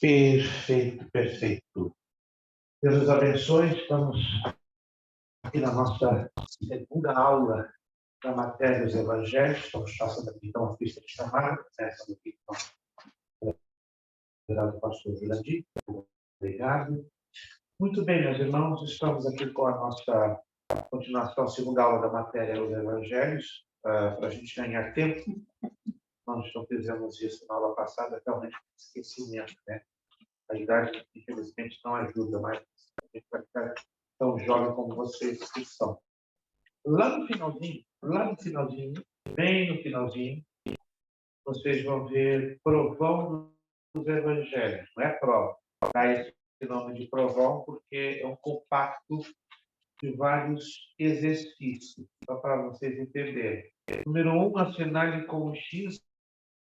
Perfeito, perfeito. Deus nos abençoe. Estamos aqui na nossa segunda aula da matéria dos Evangelhos. Estamos passando aqui então a pista de chamada. Essa daqui, então, do pastor Jurandir. Obrigado. Muito bem, meus irmãos, estamos aqui com a nossa continuação, a segunda aula da matéria dos Evangelhos, para a gente ganhar tempo. Nós não fizemos isso na aula passada, realmente esquecimento, né? A idade, infelizmente, não ajuda, mas a gente vai ficar tão jovem como vocês que são. Lá no finalzinho, bem no finalzinho, vocês vão ver provão dos evangelhos. Não é prova. Dá esse nome de provão porque é um compacto de vários exercícios, só para vocês entenderem. Número 1, assinale com o X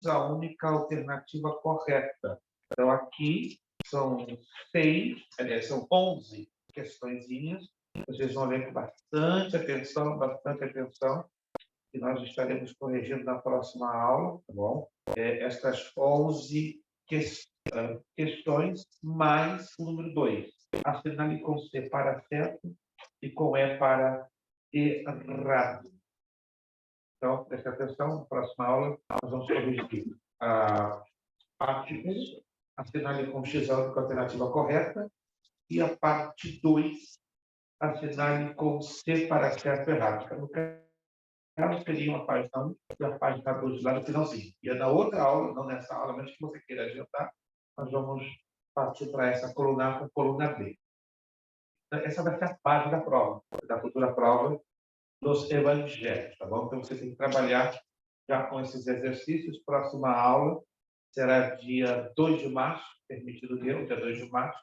a única alternativa correta. Então, aqui são 11 questõezinhas. Vocês vão ler com bastante atenção, e nós estaremos corrigindo na próxima aula, tá bom? Estas 11 questões, mais o número 2. Assinale com C para certo e com E para errado. Então, preste atenção, na próxima aula nós vamos corrigir a parte 1, assinale com X a única alternativa correta, e a parte 2, assinale com C para certo e errado. No caso, seria uma página 1 e a página 2 lá no finalzinho. E na outra aula, não nessa aula, mas que você queira adiantar, nós vamos partir para essa coluna A com coluna B. Essa vai ser a base da prova, da futura prova dos evangelhos, tá bom? Então, você tem que trabalhar já com esses exercícios. Próxima aula será dia 2 de março, permitido Deus, dia 2 de março.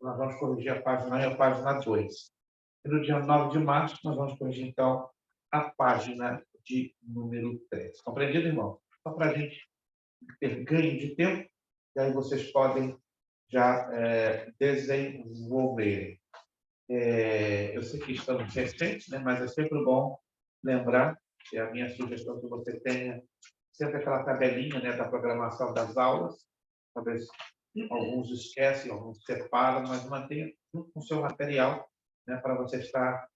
Nós vamos corrigir a página 1 e a página 2. E no dia 9 de março, nós vamos corrigir, então, a página de número 3. Compreendido, irmão? Só para a gente ter ganho de tempo, e aí vocês podem já desenvolver. Eu sei que estamos recentes, né, mas é sempre bom lembrar, e a minha sugestão é que você tenha sempre aquela tabelinha, né, da programação das aulas. Talvez alguns esquecem, alguns separam, mas mantenha junto com o seu material, né, para você estar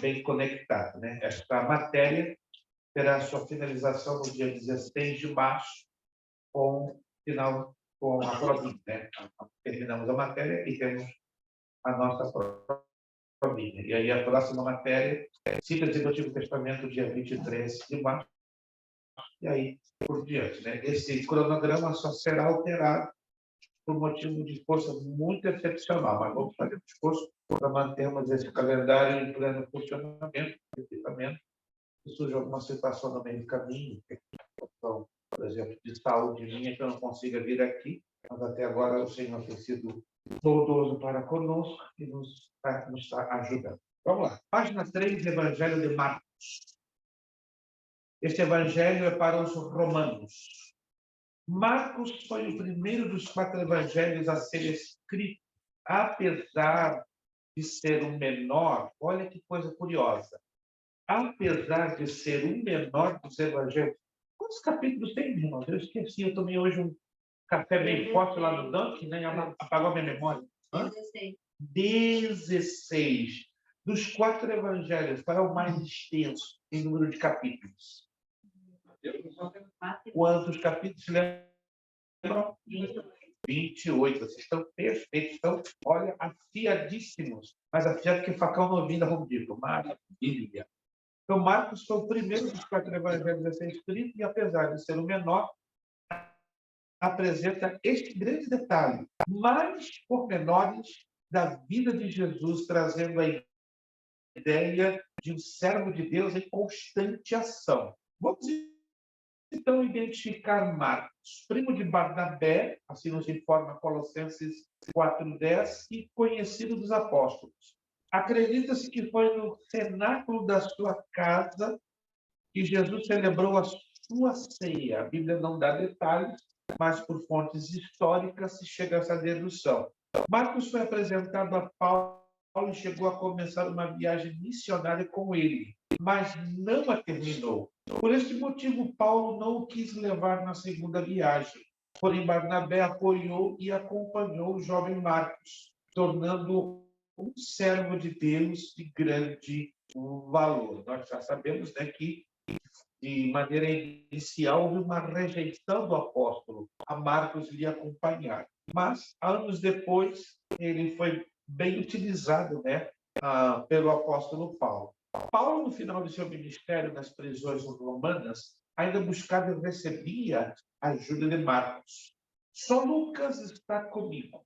bem conectado, né? Esta matéria terá sua finalização no dia 16 de março, com a provinha, né? Terminamos a matéria e temos a nossa provinha. E aí a próxima matéria, síntese do Antigo Testamento, dia 23 de março, e aí por diante, né? Esse cronograma só será alterado por motivo de força muito excepcional, mas vamos fazer um esforço para mantermos esse calendário em pleno funcionamento, se surge alguma situação no meio do caminho, questão, por exemplo, de saúde minha, que eu não consiga vir aqui, mas até agora o Senhor tem sido bondoso para conosco e nos está ajudando. Vamos lá. Página 3, Evangelho de Marcos. Este evangelho é para os romanos. Marcos foi o primeiro dos 4 evangelhos a ser escrito, apesar de ser o menor. Olha que coisa curiosa. Apesar de ser o menor dos evangelhos. Quantos capítulos tem, irmão? Eu esqueci. Eu tomei hoje um café bem forte lá no Dunkin', né? Apagou a minha memória. 16. Dos 4 evangelhos, qual é o mais extenso em número de capítulos? Quantos capítulos lembram? 28. Vocês estão perfeitos. Estão, olha, afiadíssimos. Mas afiado que facão novinho da Home Depot. Maravilha. Então, Marcos foi o primeiro dos 4 evangelhos a ser escrito e, apesar de ser o menor, apresenta este grande detalhe, mais pormenores da vida de Jesus, trazendo a ideia de um servo de Deus em constante ação. Vamos então identificar Marcos, primo de Barnabé, assim nos informa Colossenses 4:10, e conhecido dos apóstolos. Acredita-se que foi no cenáculo da sua casa que Jesus celebrou a sua ceia. A Bíblia não dá detalhes, mas por fontes históricas se chega a essa dedução. Marcos foi apresentado a Paulo e chegou a começar uma viagem missionária com ele, mas não a terminou. Por este motivo, Paulo não o quis levar na segunda viagem. Porém, Barnabé apoiou e acompanhou o jovem Marcos, tornando-o um servo de Deus de grande valor. Nós já sabemos, né, que, de maneira inicial, houve uma rejeição do apóstolo a Marcos lhe acompanhar. Mas, anos depois, ele foi bem utilizado, né, pelo apóstolo Paulo. Paulo, no final do seu ministério nas prisões romanas, ainda buscava e recebia a ajuda de Marcos. Só Lucas está comigo.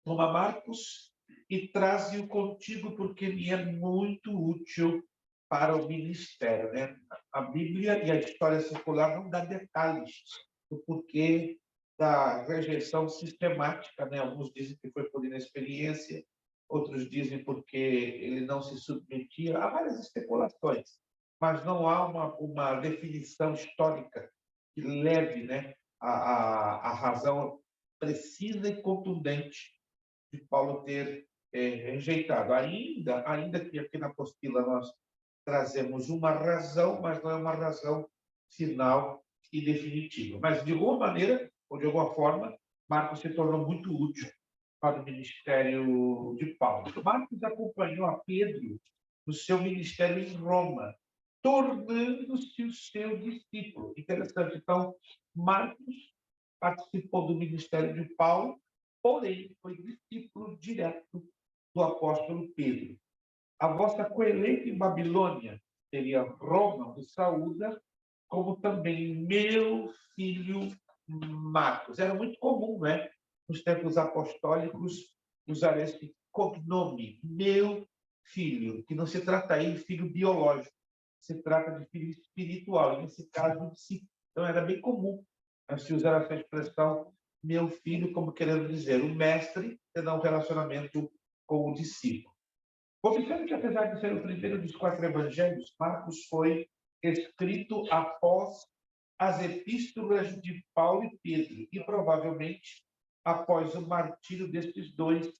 Toma Marcos e traze-o contigo, porque ele é muito útil para o ministério, né? A Bíblia e a história secular não dá detalhes do porquê da rejeição sistemática, né? Alguns dizem que foi por inexperiência, outros dizem porque ele não se submetia. Há várias especulações, mas não há uma definição histórica que leve, né, a razão precisa e contundente de Paulo ter rejeitado. Ainda que aqui na apostila nós trazemos uma razão, mas não é uma razão final e definitiva. Mas, de alguma maneira, ou de alguma forma, Marcos se tornou muito útil para o ministério de Paulo. Marcos acompanhou a Pedro no seu ministério em Roma, tornando-se o seu discípulo. Interessante. Então, Marcos participou do ministério de Paulo, porém foi discípulo direto do apóstolo Pedro. A vossa coeleita em Babilônia seria Roma, o saúda, como também meu filho Marcos. Era muito comum, né, nos tempos apostólicos, usar esse cognome, meu filho, que não se trata aí de filho biológico, se trata de filho espiritual, e nesse caso, sim. Então, era bem comum se usar essa expressão, meu filho, como querendo dizer, o mestre terá um relacionamento com o discípulo. Observe que, apesar de ser o primeiro dos 4 evangelhos, Marcos foi escrito após as epístolas de Paulo e Pedro, e provavelmente após o martírio destes dois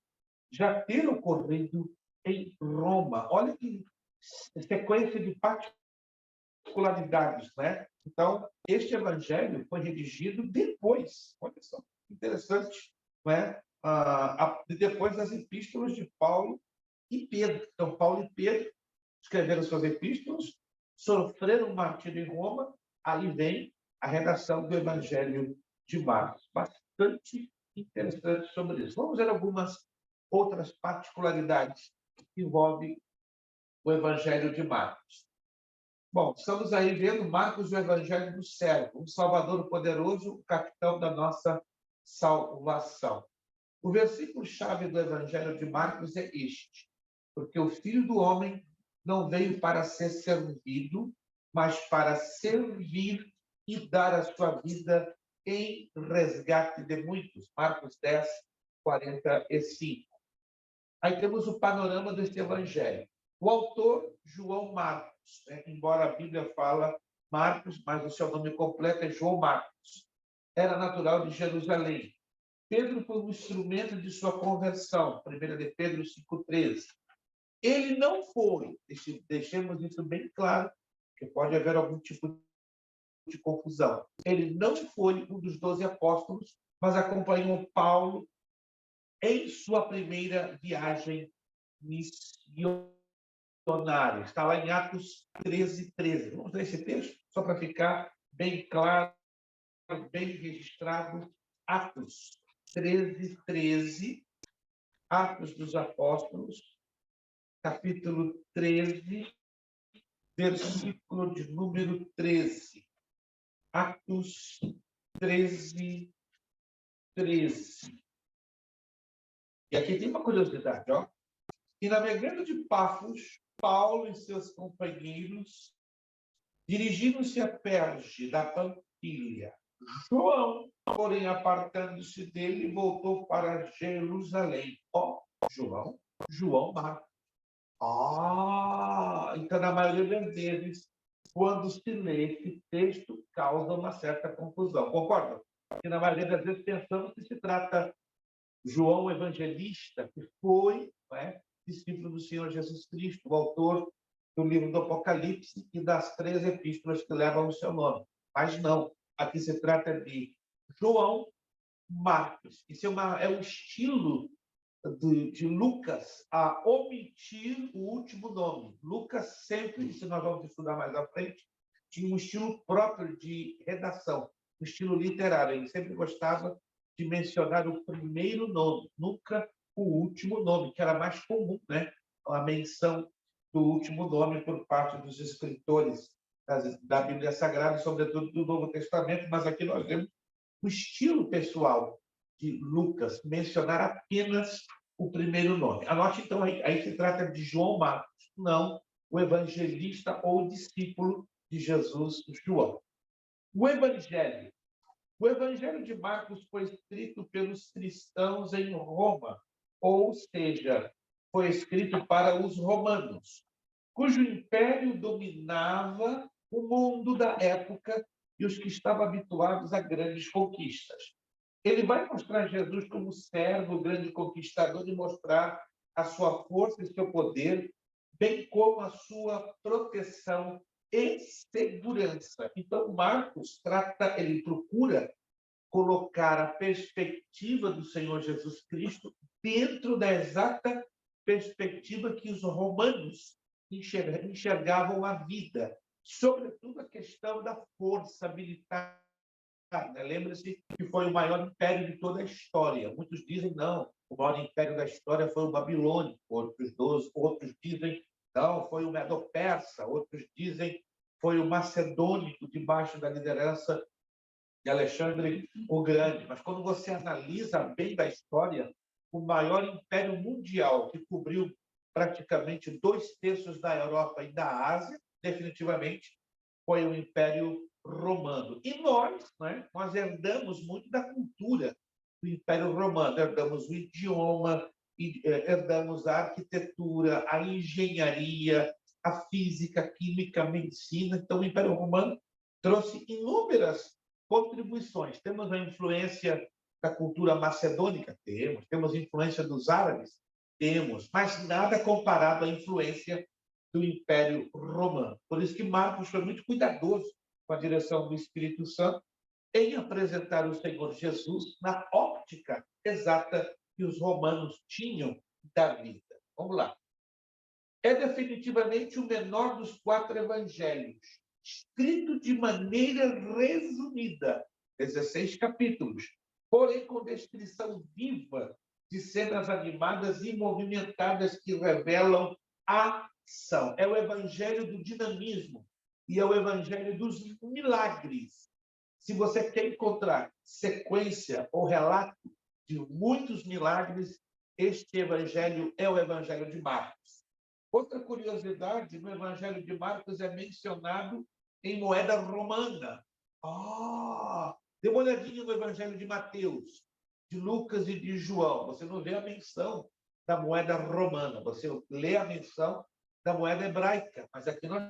já ter ocorrido em Roma. Olha que sequência de particularidades, né? Então, este evangelho foi redigido depois, olha só, interessante, não é? Depois das epístolas de Paulo e Pedro. Então, Paulo e Pedro escreveram suas epístolas, sofreram martírio em Roma, aí vem a redação do Evangelho de Marcos. Bastante interessante sobre isso. Vamos ver algumas outras particularidades que envolvem o Evangelho de Marcos. Bom, estamos aí vendo Marcos, o Evangelho do servo, um Salvador poderoso, o capitão da nossa salvação. O versículo-chave do Evangelho de Marcos é este: porque o Filho do Homem não veio para ser servido, mas para servir e dar a sua vida em resgate de muitos. Marcos 10, 45. Aí temos o panorama deste Evangelho. O autor, João Marcos, né? Embora a Bíblia fala Marcos, mas o seu nome completo é João Marcos. Era natural de Jerusalém. Pedro foi um instrumento de sua conversão, 1 de Pedro 5,13. Ele não foi, deixemos isso bem claro, porque pode haver algum tipo de confusão. Ele não foi um dos 12 apóstolos, mas acompanhou Paulo em sua primeira viagem missionária. Está lá em Atos 13:13. Vamos ler esse texto, só para ficar bem claro, bem registrado. Atos 13:13. Atos dos Apóstolos, capítulo 13, versículo de número 13. Atos 13, 13. E aqui tem uma curiosidade, ó. E navegando de Pafos, Paulo e seus companheiros dirigiram-se a Perge da Pampilha. João, porém, apartando-se dele, voltou para Jerusalém. Ó, João Marcos. Então, na maioria das vezes, quando se lê esse texto, causa uma certa confusão. Concordam? Porque, na maioria das vezes, pensamos que se trata João Evangelista, que foi, né, discípulo do Senhor Jesus Cristo, o autor do livro do Apocalipse e das 3 epístolas que levam o seu nome. Mas não, aqui se trata de João, Marcos. Isso é um estilo de Lucas a omitir o último nome. Lucas sempre, isso nós vamos estudar mais à frente, tinha um estilo próprio de redação, um estilo literário. Ele sempre gostava de mencionar o primeiro nome, nunca o último nome, que era mais comum, né? A menção do último nome por parte dos escritores da Bíblia Sagrada, sobretudo do Novo Testamento, mas aqui nós vemos o estilo pessoal de Lucas, mencionar apenas o primeiro nome. Anote, então, aí se trata de João Marcos, não o evangelista ou discípulo de Jesus, João. O Evangelho de Marcos foi escrito pelos cristãos em Roma, ou seja, foi escrito para os romanos, cujo império dominava o mundo da época e os que estavam habituados a grandes conquistas. Ele vai mostrar Jesus como servo, grande conquistador, e mostrar a sua força e seu poder, bem como a sua proteção e segurança. Então, Marcos ele procura colocar a perspectiva do Senhor Jesus Cristo dentro da exata perspectiva que os romanos enxergavam a vida, sobretudo a questão da força militar. Lembra-se que foi o maior império de toda a história. Muitos dizem, não, o maior império da história foi o babilônico, outros dizem, não, foi o medo-persa, outros dizem, foi o macedônico, debaixo da liderança de Alexandre o Grande. Mas quando você analisa bem da história, o maior império mundial que cobriu praticamente 2/3 da Europa e da Ásia, definitivamente, foi o Império Romano. E nós herdamos muito da cultura do Império Romano. Herdamos o idioma, herdamos a arquitetura, a engenharia, a física, a química, a medicina. Então, o Império Romano trouxe inúmeras contribuições. Temos a influência da cultura macedônica? Temos influência dos árabes? Temos, mas nada comparado à influência do Império Romano. Por isso que Marcos foi muito cuidadoso com a direção do Espírito Santo em apresentar o Senhor Jesus na óptica exata que os romanos tinham da vida. Vamos lá. É definitivamente o menor dos 4 evangelhos, escrito de maneira resumida, 16 capítulos, porém com descrição viva de cenas animadas e movimentadas que revelam ação. É o evangelho do dinamismo e é o evangelho dos milagres. Se você quer encontrar sequência ou relato de muitos milagres, este evangelho é o evangelho de Marcos. Outra curiosidade, no evangelho de Marcos é mencionado em moeda romana. Dê uma olhadinha no evangelho de Mateus, de Lucas e de João. Você não vê a menção da moeda romana, você lê a menção da moeda hebraica, mas aqui nós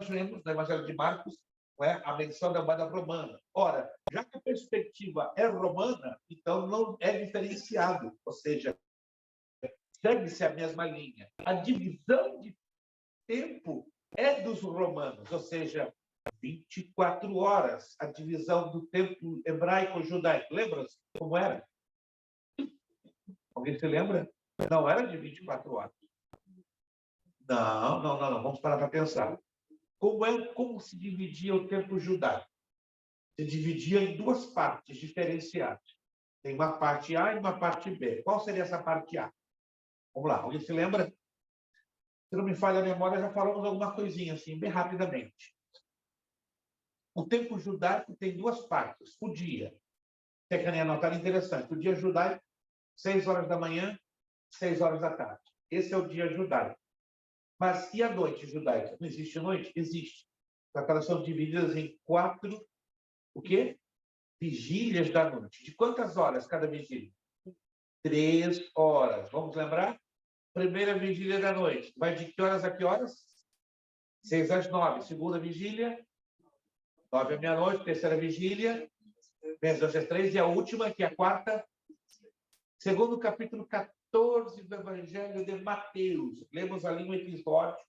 vemos no evangelho de Marcos a menção da moeda romana. Ora, já que a perspectiva é romana, então não é diferenciado, ou seja, segue-se a mesma linha. A divisão de tempo é dos romanos, ou seja, 24 horas, a divisão do tempo hebraico-judaico. Lembra-se como era? Alguém se lembra? Não era de 24 horas. Não. Vamos parar para pensar. Como se dividia o tempo judaico? Se dividia em 2 partes diferenciadas. Tem uma parte A e uma parte B. Qual seria essa parte A? Vamos lá, alguém se lembra? Se não me falha a memória, já falamos alguma coisinha assim, bem rapidamente. O tempo judaico tem 2 partes. O dia, você quer anotar, interessante. O dia judaico, 6 horas da manhã, 6 horas da tarde. Esse é o dia judaico. Mas e a noite judaica? Não existe noite? Existe. Elas são divididas em 4, o quê? Vigílias da noite. De quantas horas cada vigília? 3 horas. Vamos lembrar? Primeira vigília da noite. Vai de que horas a que horas? 6 às 9. Segunda vigília, 9 à meia-noite. Terceira vigília, 10 às 3. E a última, que é a quarta, segundo o capítulo 14 do Evangelho de Mateus. Lemos ali um episódio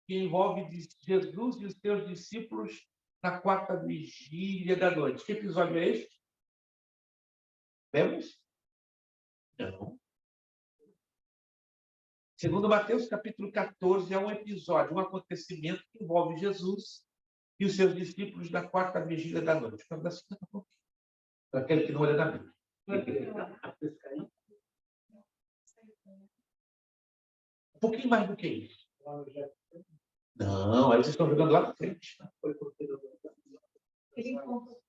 que envolve Jesus e os seus discípulos na 4ª vigília da noite. Que episódio é este? Lemos? Não. Segundo Mateus, capítulo 14, é um episódio, um acontecimento que envolve Jesus e os seus discípulos na quarta vigília da noite. Para aquele que não olha na Bíblia. Um pouquinho mais do que isso. Não, aí vocês estão jogando lá na frente.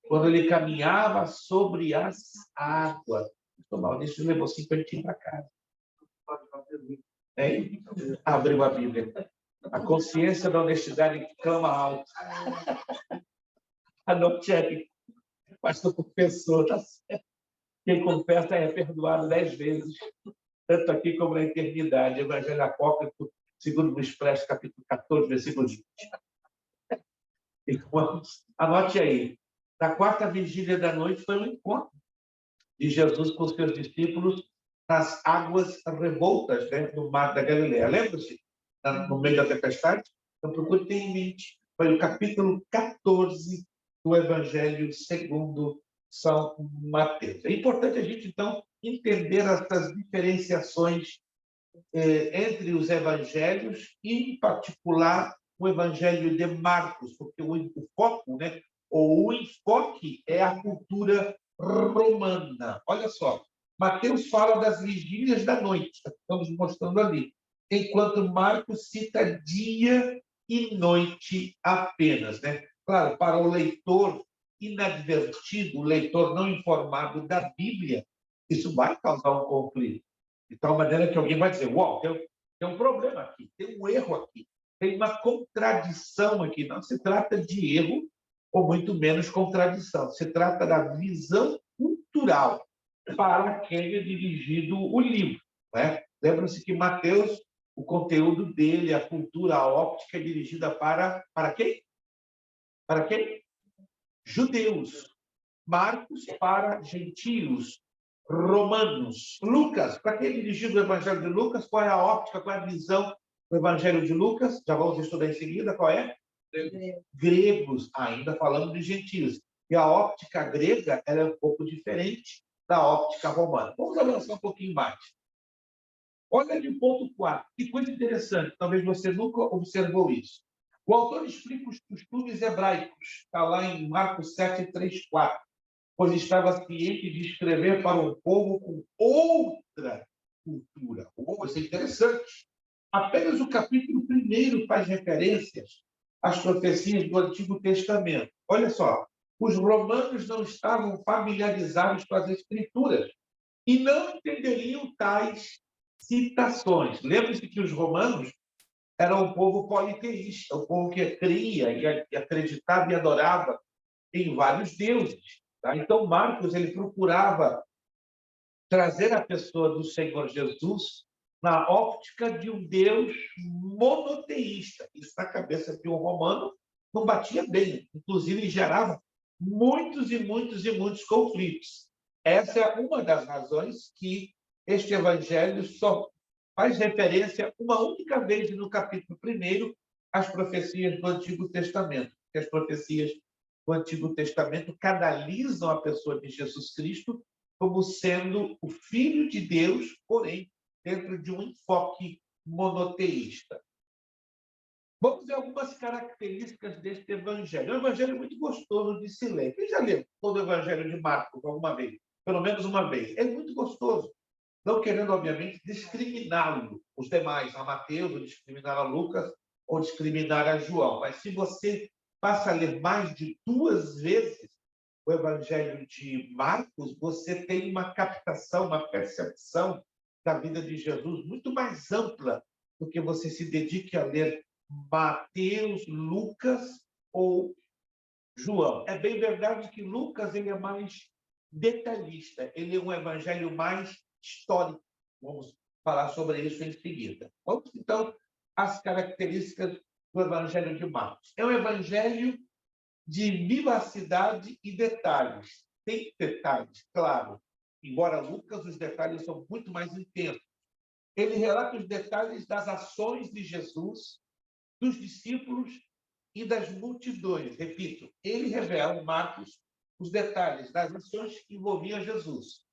Quando ele caminhava sobre as águas. O Maurício levou 50 para casa. Abriu a Bíblia. A consciência da honestidade clama alto. Anote aí. Pastor confessor, tá certo. Quem confessa é perdoado 10 vezes, tanto aqui como na eternidade. Evangelho Apócrifo, segundo o Expresso, capítulo 14, versículo 20. Anote aí. Na quarta vigília da noite foi um encontro de Jesus com os seus discípulos nas águas revoltas, né, do mar da Galileia. Lembra-se? No meio da tempestade? Então, procure ter em mente. Foi o capítulo 14 do Evangelho segundo São Mateus. É importante a gente, então, entender essas diferenciações entre os evangelhos e, em particular, o Evangelho de Marcos, porque o foco, né, ou o enfoque é a cultura romana. Olha só, Mateus fala das vigílias da noite, estamos mostrando ali, enquanto Marcos cita dia e noite apenas, né? Claro, para o leitor inadvertido, o leitor não informado da Bíblia, isso vai causar um conflito. De tal maneira que alguém vai dizer, uau, tem um problema aqui, tem um erro aqui, tem uma contradição aqui. Não se trata de erro, ou muito menos contradição. Se trata da visão cultural para quem é dirigido o livro. Né? Lembra-se que Mateus, o conteúdo dele, a cultura, a óptica é dirigida para quem? Para quem? Judeus. Marcos para gentios, romanos. Lucas, para quem é dirigido o Evangelho de Lucas, qual é a óptica, qual é a visão do Evangelho de Lucas? Já vamos estudar em seguida, qual é? Gregos, ainda falando de gentios. E a óptica grega ela é um pouco diferente da óptica romana. Vamos avançar um pouquinho mais. Olha ali o ponto 4. Que coisa interessante, talvez você nunca observou isso. O autor explica os costumes hebraicos. Está lá em Marcos 7, 3, 4. Pois estava ciente de escrever para um povo com outra cultura. Oh, isso é interessante. Apenas o capítulo 1 faz referências às profecias do Antigo Testamento. Olha só, os romanos não estavam familiarizados com as Escrituras e não entenderiam tais citações. Lembre-se que os romanos eram um povo politeísta, um povo que cria e acreditava e adorava em vários deuses. Tá? Então, Marcos ele procurava trazer a pessoa do Senhor Jesus na óptica de um Deus monoteísta. Isso na cabeça de um romano não batia bem, inclusive gerava muitos e muitos e muitos conflitos. Essa é uma das razões que este evangelho só faz referência uma única vez no capítulo 1 às profecias do Antigo Testamento, que as profecias do Antigo Testamento canalizam a pessoa de Jesus Cristo como sendo o Filho de Deus, porém, dentro de um enfoque monoteísta. Vamos ver algumas características deste evangelho. É um evangelho muito gostoso de se ler. Quem já leu todo o evangelho de Marcos alguma vez? Pelo menos uma vez. É muito gostoso. Não querendo, obviamente, discriminá-lo, os demais, a Mateus, ou discriminar a Lucas, ou discriminar a João. Mas se você passa a ler mais de 2 vezes o Evangelho de Marcos, você tem uma captação, uma percepção da vida de Jesus muito mais ampla do que você se dedique a ler Mateus, Lucas ou João. É bem verdade que Lucas ele é mais detalhista, ele é um evangelho mais histórico. Vamos falar sobre isso em seguida. Vamos, então, às características do evangelho de Marcos. É um evangelho de vivacidade e detalhes. Tem detalhes, claro. Embora Lucas, os detalhes são muito mais intensos. Ele relata os detalhes das ações de Jesus, dos discípulos e das multidões. Repito, ele revela, Marcos, os detalhes das ações que envolviam Jesus.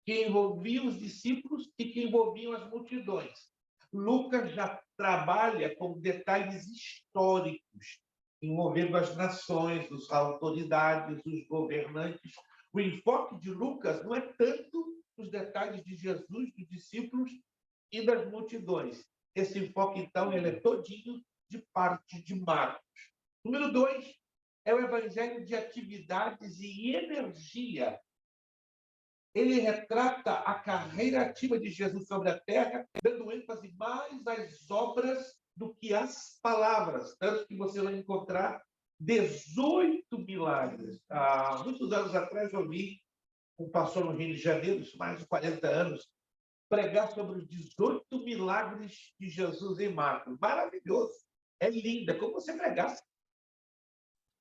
que envolviam os discípulos e que envolviam as multidões. Lucas já trabalha com detalhes históricos, envolvendo as nações, as autoridades, os governantes. O enfoque de Lucas não é tanto os detalhes de Jesus, dos discípulos e das multidões. Esse enfoque, então, ele é todinho de parte de Marcos. Número 2 é o evangelho de atividades e energia. Ele retrata a carreira ativa de Jesus sobre a terra, dando ênfase mais às obras do que às palavras. Tanto que você vai encontrar 18 milagres. Há muitos anos atrás, eu vi um pastor no Rio de Janeiro, mais de 40 anos, pregar sobre os 18 milagres de Jesus em Marcos. Maravilhoso. É lindo. É como você pregasse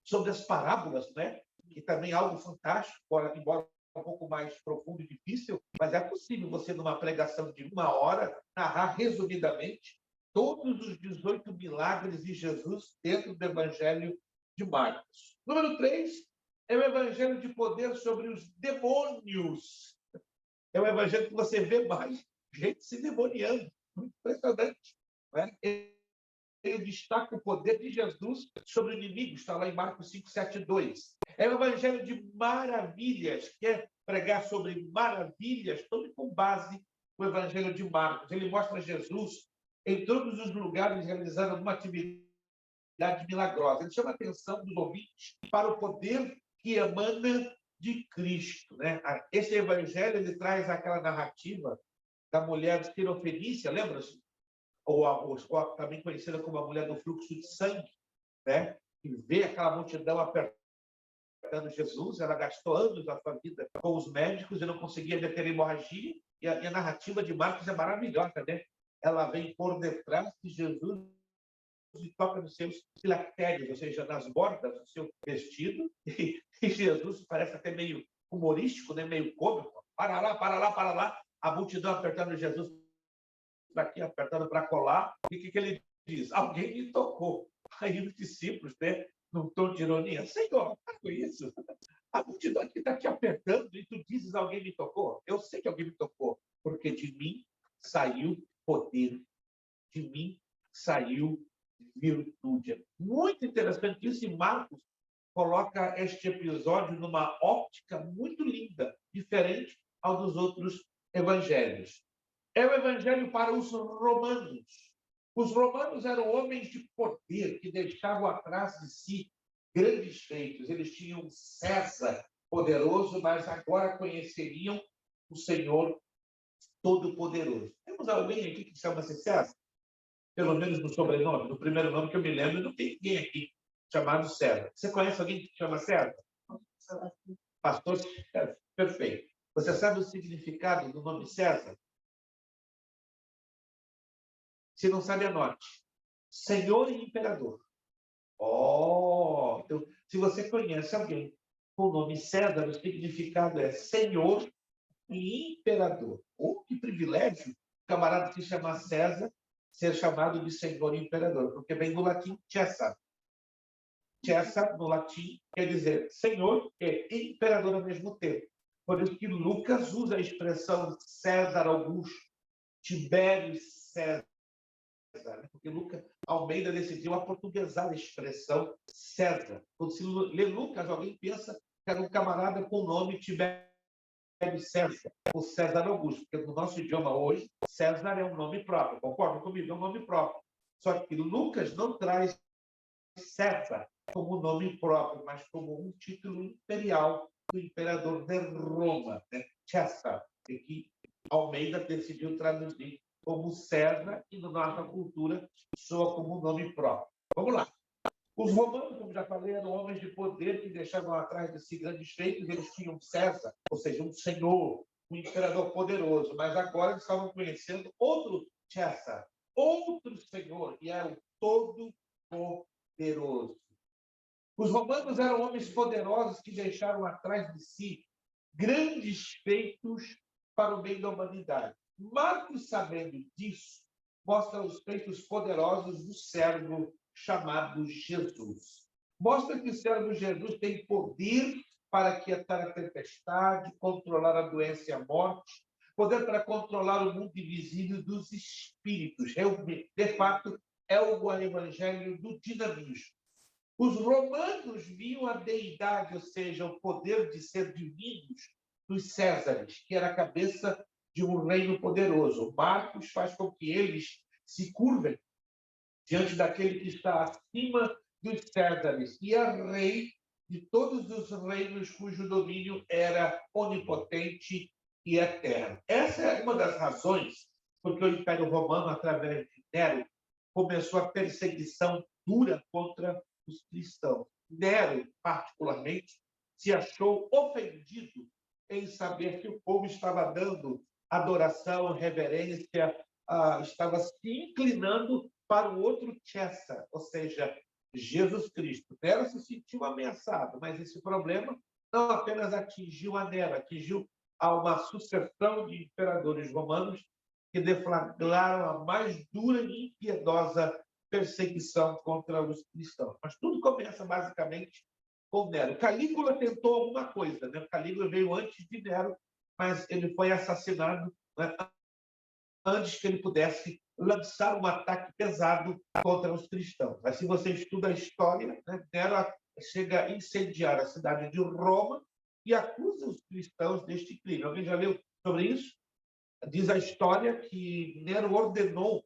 sobre as parábolas, né? Que também é algo fantástico, embora um pouco mais profundo e difícil, mas é possível você, numa pregação de 1 hora, narrar resumidamente todos os 18 milagres de Jesus dentro do Evangelho de Marcos. Número 3 é o Evangelho de poder sobre os demônios. É o Evangelho que você vê mais gente se demoniando. Muito impressionante. Né? Ele destaca o poder de Jesus sobre o inimigo, está lá em Marcos 5, 7, 2. É o evangelho de maravilhas, quer pregar sobre maravilhas, todo com base no evangelho de Marcos. Ele mostra Jesus em todos os lugares realizando alguma atividade milagrosa. Ele chama a atenção dos ouvintes para o poder que emana de Cristo. Né? Esse evangelho ele traz aquela narrativa da mulher de Sirofenícia, lembra-se? Ou também conhecida como a mulher do fluxo de sangue, né? E vê aquela multidão apertando Jesus, ela gastou anos da sua vida com os médicos e não conseguia deter a hemorragia, e a narrativa de Marcos é maravilhosa, né? Ela vem por detrás de Jesus e toca nos seus filactérios, ou seja, nas bordas do seu vestido, e Jesus parece até meio humorístico, né? Meio cômico, para lá, para lá, para lá, a multidão apertando Jesus aqui, apertando para colar, e o que ele diz? Alguém me tocou. Aí os discípulos, né, num tom de ironia, Senhor, para com isso. A multidão aqui está te apertando e tu dizes alguém me tocou? Eu sei que alguém me tocou, porque de mim saiu poder, de mim saiu virtude. Muito interessante isso, e Marcos coloca este episódio numa óptica muito linda, diferente ao dos outros evangelhos. É o evangelho para os romanos. Os romanos eram homens de poder que deixavam atrás de si grandes feitos. Eles tinham César poderoso, mas agora conheceriam o Senhor Todo-Poderoso. Temos alguém aqui que chama-se César? Pelo menos no sobrenome, no primeiro nome que eu me lembro, não tem ninguém aqui chamado César. Você conhece alguém que chama César? Pastor César. Perfeito. Você sabe o significado do nome César? Se não sabe, anote. Senhor e imperador. Então, se você conhece alguém com o nome César, o significado é Senhor e imperador. Que privilégio, camarada se chamar César, ser chamado de Senhor e imperador, porque vem do latim César. César, no latim, quer dizer Senhor e imperador ao mesmo tempo. Por isso que Lucas usa a expressão César Augusto, Tibério César, porque Lucas Almeida decidiu aportuguesar a expressão César. Quando se lê Lucas, alguém pensa que era um camarada com o nome Tibério César, ou César Augusto, porque no nosso idioma hoje, César é um nome próprio, concorda comigo? É um nome próprio. Só que Lucas não traz César como nome próprio, mas como um título imperial do imperador de Roma, né? César, que Almeida decidiu traduzir como César, e na nossa cultura soa como um nome próprio. Vamos lá. Os romanos, como já falei, eram homens de poder que deixavam atrás de si grandes feitos. Eles tinham César, ou seja, um senhor, um imperador poderoso, mas agora eles estavam conhecendo outro César, outro senhor, que é o Todo-Poderoso. Os romanos eram homens poderosos que deixaram atrás de si grandes feitos para o bem da humanidade. Marcos, sabendo disso, mostra os feitos poderosos do servo chamado Jesus. Mostra que o servo Jesus tem poder para aquietar a tempestade, controlar a doença e a morte, poder para controlar o mundo invisível dos espíritos. De fato, é o evangelho do dinamismo. Os romanos viam a deidade, ou seja, o poder de ser divinos dos Césares, que era a cabeça de um reino poderoso. Marcos faz com que eles se curvem diante daquele que está acima dos Césares e é rei de todos os reinos cujo domínio era onipotente e eterno. Essa é uma das razões porque o Império Romano, através de Nero, começou a perseguição dura contra os cristãos. Nero, particularmente, se achou ofendido em saber que o povo estava dando adoração, reverência, estava se inclinando para o outro César, ou seja, Jesus Cristo. Nero se sentiu ameaçado, mas esse problema não apenas atingiu a Nero, atingiu a uma sucessão de imperadores romanos que deflagraram a mais dura e impiedosa perseguição contra os cristãos. Mas tudo começa basicamente com Nero. Calígula tentou alguma coisa, né? Calígula veio antes de Nero, mas ele foi assassinado, né, antes que ele pudesse lançar um ataque pesado contra os cristãos. Mas se você estuda a história, né, Nero chega a incendiar a cidade de Roma e acusa os cristãos deste crime. Alguém já leu sobre isso? Diz a história que Nero ordenou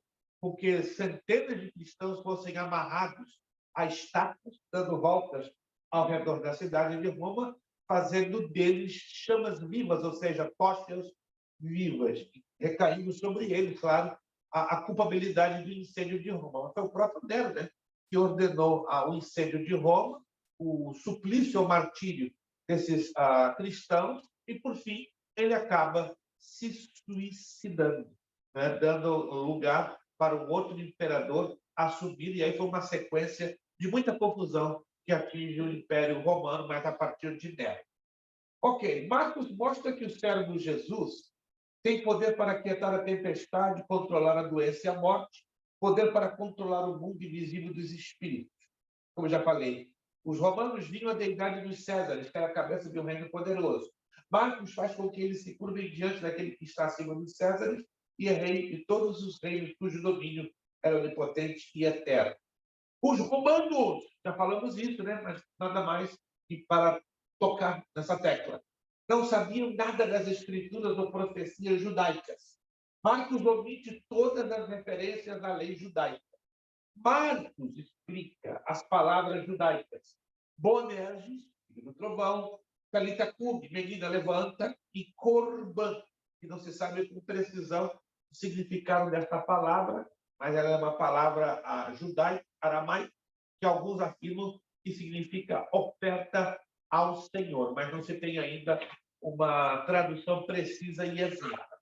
que centenas de cristãos fossem amarrados a estátuas, dando voltas ao redor da cidade de Roma, fazendo deles chamas vivas, ou seja, tochas vivas, recaindo sobre eles, claro, a culpabilidade do incêndio de Roma. Foi o próprio Nero, né, que ordenou o incêndio de Roma, o suplício ou martírio desses cristãos, e, por fim, ele acaba se suicidando, né, dando lugar para um outro imperador assumir, e aí foi uma sequência de muita confusão que atinge o Império Romano, mas a partir de Nero. Ok, Marcos mostra que o servo Jesus tem poder para aquietar a tempestade, controlar a doença e a morte, poder para controlar o mundo invisível dos espíritos. Como já falei, os romanos viam a deidade dos Césares, que era a cabeça de um reino poderoso. Marcos faz com que eles se curvem diante daquele que está acima dos Césares e é rei de todos os reinos cujo domínio era onipotente e eterno. Os romanos, já falamos isso, né? Mas nada mais que para tocar nessa tecla. Não sabiam nada das escrituras ou profecias judaicas. Marcos omite todas as referências à lei judaica. Marcos explica as palavras judaicas. Boanerges, filho do trovão, Talita Cumi, menina levanta, e Corban, que não se sabe com precisão o significado desta palavra, mas ela é uma palavra judaica, aramaica, que alguns afirmam que significa oferta ao Senhor, mas não se tem ainda uma tradução precisa e exata.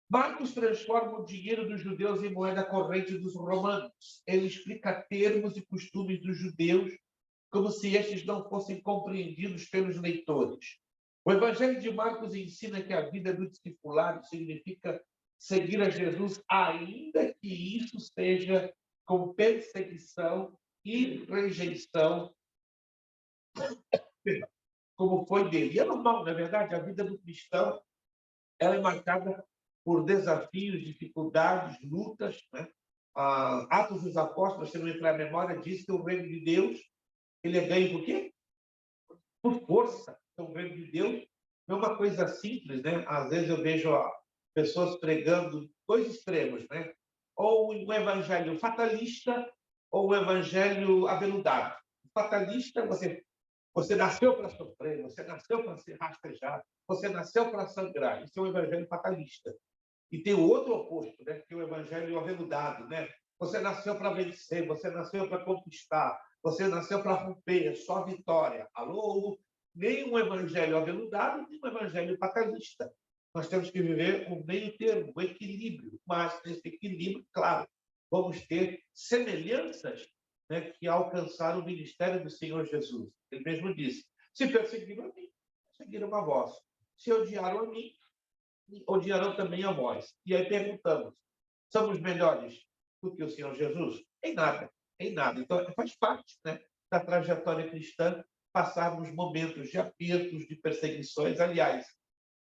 Marcos transforma o dinheiro dos judeus em moeda corrente dos romanos. Ele explica termos e costumes dos judeus como se estes não fossem compreendidos pelos leitores. O Evangelho de Marcos ensina que a vida do discipulado significa seguir a Jesus, ainda que isso seja com perseguição e rejeição, como foi dele. E é normal, na verdade, a vida do cristão ela é marcada por desafios, dificuldades, lutas, né? Atos dos Apóstolos, se não me entrar a memória, diz que o reino de Deus ele é ganho por quê? Por força. Então, o reino de Deus não é uma coisa simples, né? Às vezes eu vejo pessoas pregando dois extremos, né? Ou um evangelho fatalista ou um evangelho aveludado. Fatalista, você nasceu para sofrer, você nasceu para ser rastejado, você nasceu para sangrar. Isso é um evangelho fatalista. E tem o outro oposto, né? Que é o evangelho aveludado, né? Você nasceu para vencer, você nasceu para conquistar, você nasceu para romper, é só vitória. Alô? Nem um evangelho aveludado, nem um evangelho fatalista. Nós temos que viver um meio termo, um equilíbrio. Mas, nesse equilíbrio, claro, vamos ter semelhanças, né, que alcançaram o ministério do Senhor Jesus. Ele mesmo disse, se perseguiram a mim, perseguiram a vós. Se odiaram a mim, odiarão também a vós. E aí perguntamos, somos melhores do que o Senhor Jesus? Em nada, em nada. Então, faz parte, né, da trajetória cristã passarmos momentos de apertos, de perseguições. Aliás,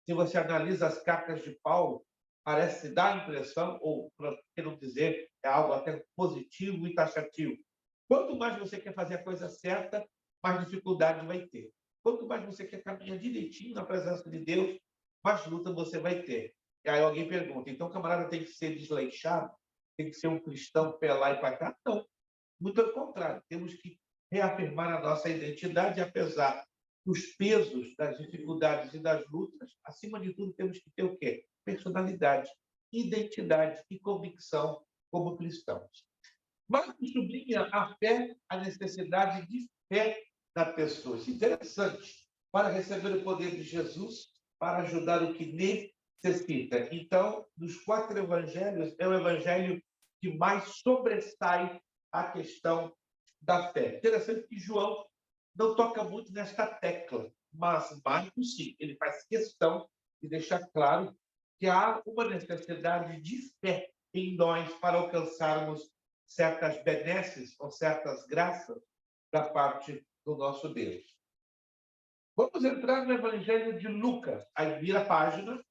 se você analisa as cartas de Paulo, parece dar a impressão, ou, para que não dizer, é algo até positivo e taxativo. Quanto mais você quer fazer a coisa certa, mais dificuldade vai ter. Quanto mais você quer caminhar direitinho na presença de Deus, mais luta você vai ter. E aí alguém pergunta, então o camarada tem que ser desleixado? Tem que ser um cristão para lá e para cá? Não. Muito pelo contrário, temos que reafirmar a nossa identidade, apesar dos pesos, das dificuldades e das lutas. Acima de tudo, temos que ter o quê? Personalidade, identidade e convicção como cristãos. Marcos sublinha a fé, a necessidade de fé da pessoa. Isso é interessante. Para receber o poder de Jesus, para ajudar o que necessita. Então, dos 4 evangelhos, é o evangelho que mais sobressai a questão da fé. Interessante que João não toca muito nesta tecla, mas Marcos sim, ele faz questão de deixar claro que há uma necessidade de fé em nós para alcançarmos certas benesses ou certas graças da parte do nosso Deus. Vamos entrar no Evangelho de Lucas. Aí vira a página.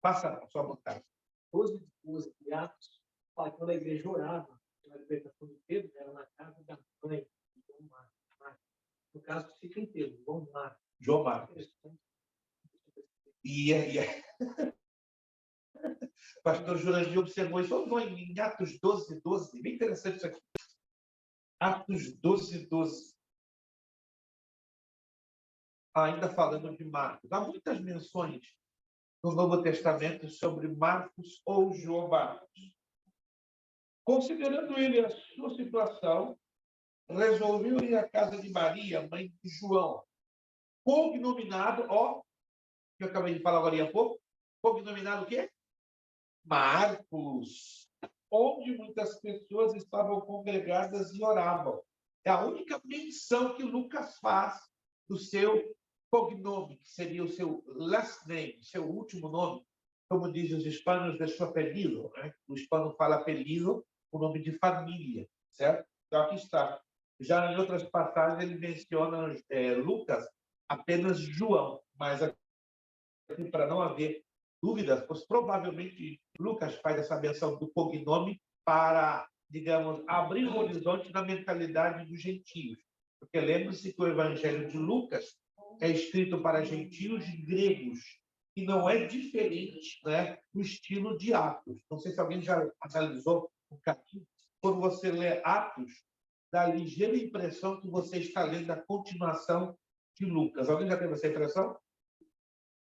Passa a sua vontade. 12 de Atos, fala que quando a igreja orava pela libertação de Pedro, era na casa da mãe de João Marcos. No caso, fica inteiro, João Marcos. João Marcos. Pastor Jurandir observou isso. Vamos em Atos 12, 12. Bem interessante isso aqui. Atos 12, 12. Ainda falando de Marcos. Há muitas menções no Novo Testamento sobre Marcos ou João Marcos. Considerando ele a sua situação, resolveu ir à casa de Maria, mãe de João, cognominado, que eu acabei de falar agora há pouco, cognominado o quê? Marcos, onde muitas pessoas estavam congregadas e oravam. É a única menção que Lucas faz do seu cognome, que seria o seu last name, seu último nome, como dizem os hispanos, de seu apelido. Né? O hispano fala apelido, o nome de família, certo? Então, aqui está. Já em outras passagens, ele menciona Lucas apenas João, mas aqui, para não haver dúvidas, pois provavelmente Lucas faz essa menção do cognome para, digamos, abrir o horizonte na mentalidade dos gentios. Porque lembre-se que o Evangelho de Lucas é escrito para gentios gregos, e não é diferente, né, do estilo de Atos. Não sei se alguém já analisou um pouquinho. Quando você lê Atos, dá a ligeira impressão que você está lendo a continuação de Lucas. Alguém já teve essa impressão?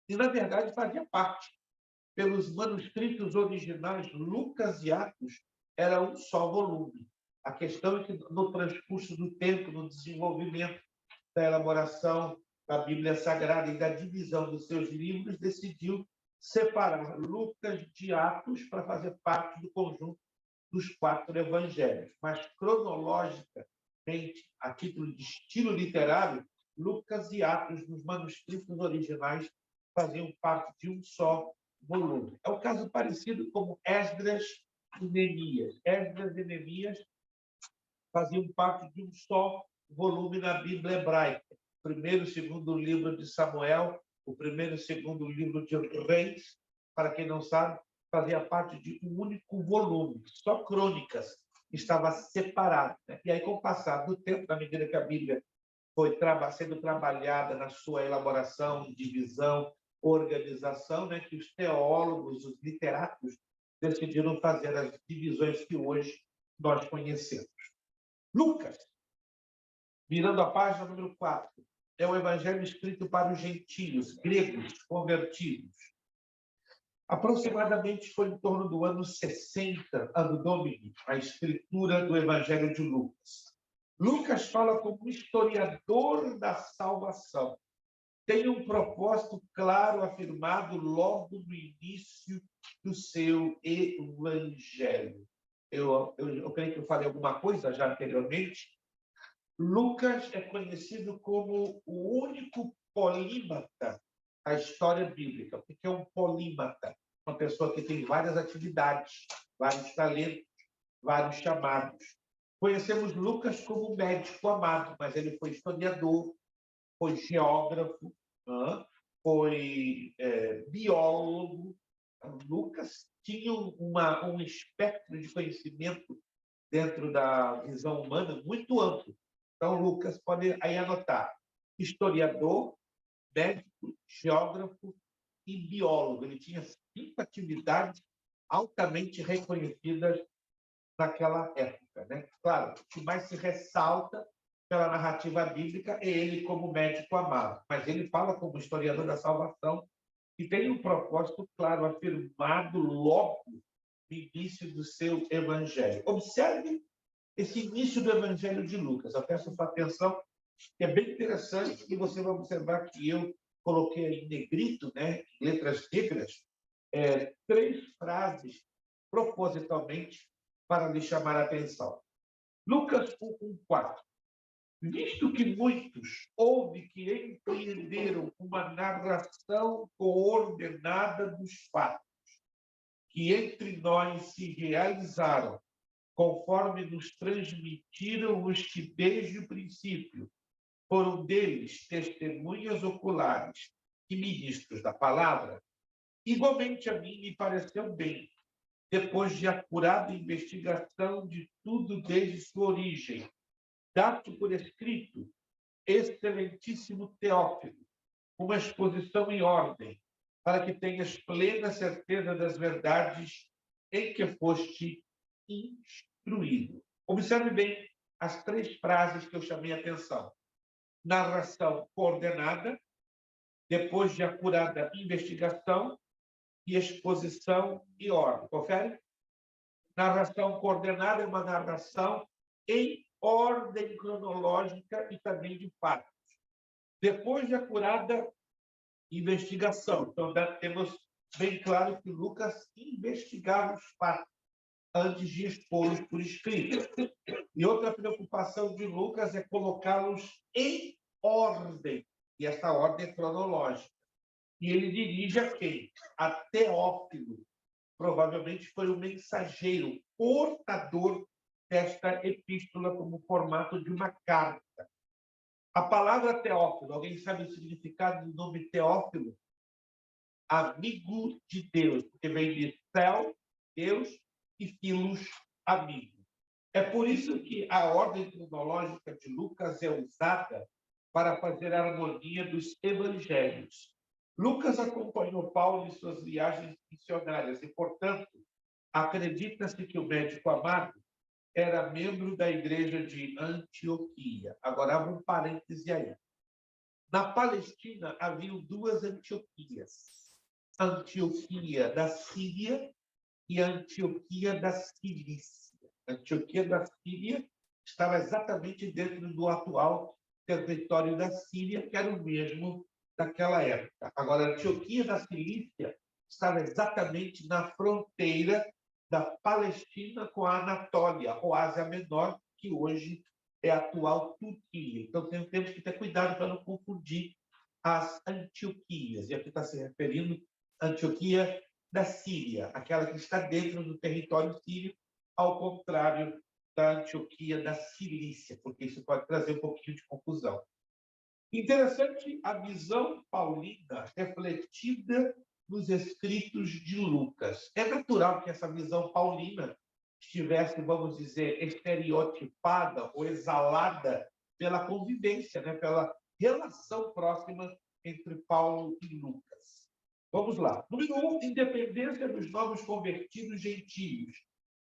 E, na verdade, fazia parte. Pelos manuscritos originais, Lucas e Atos era um só volume. A questão é que, no transcurso do tempo, no desenvolvimento da elaboração da Bíblia Sagrada e da divisão dos seus livros, decidiu separar Lucas de Atos para fazer parte do conjunto dos 4 evangelhos. Mas, cronologicamente, a título de estilo literário, Lucas e Atos, nos manuscritos originais, faziam parte de um só volume. É um caso parecido como Esdras e Neemias. Esdras e Neemias faziam parte de um só volume na Bíblia hebraica. O primeiro e segundo livro de Samuel, o primeiro e segundo livro de Reis, para quem não sabe, fazia parte de um único volume, só Crônicas estava separado. Né? E aí, com o passar do tempo, na medida que a Bíblia foi sendo trabalhada na sua elaboração, divisão, organização, né, que os teólogos, os literatos, decidiram fazer as divisões que hoje nós conhecemos. Lucas, virando a página número 4, é o evangelho escrito para os gentios, gregos, convertidos. Aproximadamente foi em torno do ano 60, ano Domini, a escritura do evangelho de Lucas. Lucas fala como historiador da salvação. Tem um propósito claro afirmado logo no início do seu evangelho. Eu creio que eu falei alguma coisa já anteriormente. Lucas é conhecido como o único polímata da história bíblica. O que é um polímata? Uma pessoa que tem várias atividades, vários talentos, vários chamados. Conhecemos Lucas como médico amado, mas ele foi historiador, foi geógrafo, foi biólogo. Lucas tinha um espectro de conhecimento dentro da visão humana muito amplo. Então, Lucas pode aí anotar: historiador, médico, geógrafo e biólogo. Ele tinha 5 atividades altamente reconhecidas naquela época, né? Claro, o que mais se ressalta pela narrativa bíblica é ele como médico amado, mas ele fala como historiador da salvação e tem um propósito claro, afirmado logo no início do seu evangelho. Observe esse início do evangelho de Lucas. Eu peço sua atenção, que é bem interessante, e você vai observar que eu coloquei em negrito, né, em letras negras, 3 frases propositalmente para lhe chamar a atenção. Lucas 1:4. Visto que muitos houve que empreenderam uma narração coordenada dos fatos, que entre nós se realizaram, conforme nos transmitiram os que desde o princípio foram deles testemunhas oculares e ministros da palavra, igualmente a mim me pareceu bem, depois de acurada investigação de tudo desde sua origem, dar-te por escrito, excelentíssimo Teófilo, uma exposição em ordem, para que tenhas plena certeza das verdades em que foste instruído. Observe bem as 3 frases que eu chamei a atenção. Narração coordenada, depois de acurada investigação e exposição e ordem. Confere? Narração coordenada é uma narração em ordem cronológica e também de fatos. Depois de acurada investigação. Então, temos bem claro que Lucas investigava os fatos antes de expô-los por escrito. E outra preocupação de Lucas é colocá-los em ordem, e essa ordem é cronológica. E ele dirige a quem? A Teófilo. Provavelmente foi o mensageiro, portador desta epístola como formato de uma carta. A palavra Teófilo, alguém sabe o significado do nome Teófilo? Amigo de Deus, porque vem de céu, Deus, e filos, amigo. É por isso que a ordem cronológica de Lucas é usada para fazer a harmonia dos evangelhos. Lucas acompanhou Paulo em suas viagens missionárias e, portanto, acredita-se que o médico amado era membro da igreja de Antioquia. Agora, abra um parêntese aí. Na Palestina, havia 2 Antioquias. A Antioquia da Síria e a Antioquia da Cilícia. A Antioquia da Síria estava exatamente dentro do atual território da Síria, que era o mesmo daquela época. Agora, a Antioquia da Cilícia estava exatamente na fronteira da Palestina com a Anatólia, ou Ásia Menor, que hoje é a atual Turquia. Então, temos que ter cuidado para não confundir as Antioquias. E aqui está se referindo à Antioquia da Síria, aquela que está dentro do território sírio, ao contrário da Antioquia da Cilícia, porque isso pode trazer um pouquinho de confusão. Interessante a visão paulina refletida nos escritos de Lucas. É natural que essa visão paulina estivesse, vamos dizer, estereotipada ou exalada pela convivência, né? Pela relação próxima entre Paulo e Lucas. Vamos lá. Número 1, independência dos novos convertidos gentios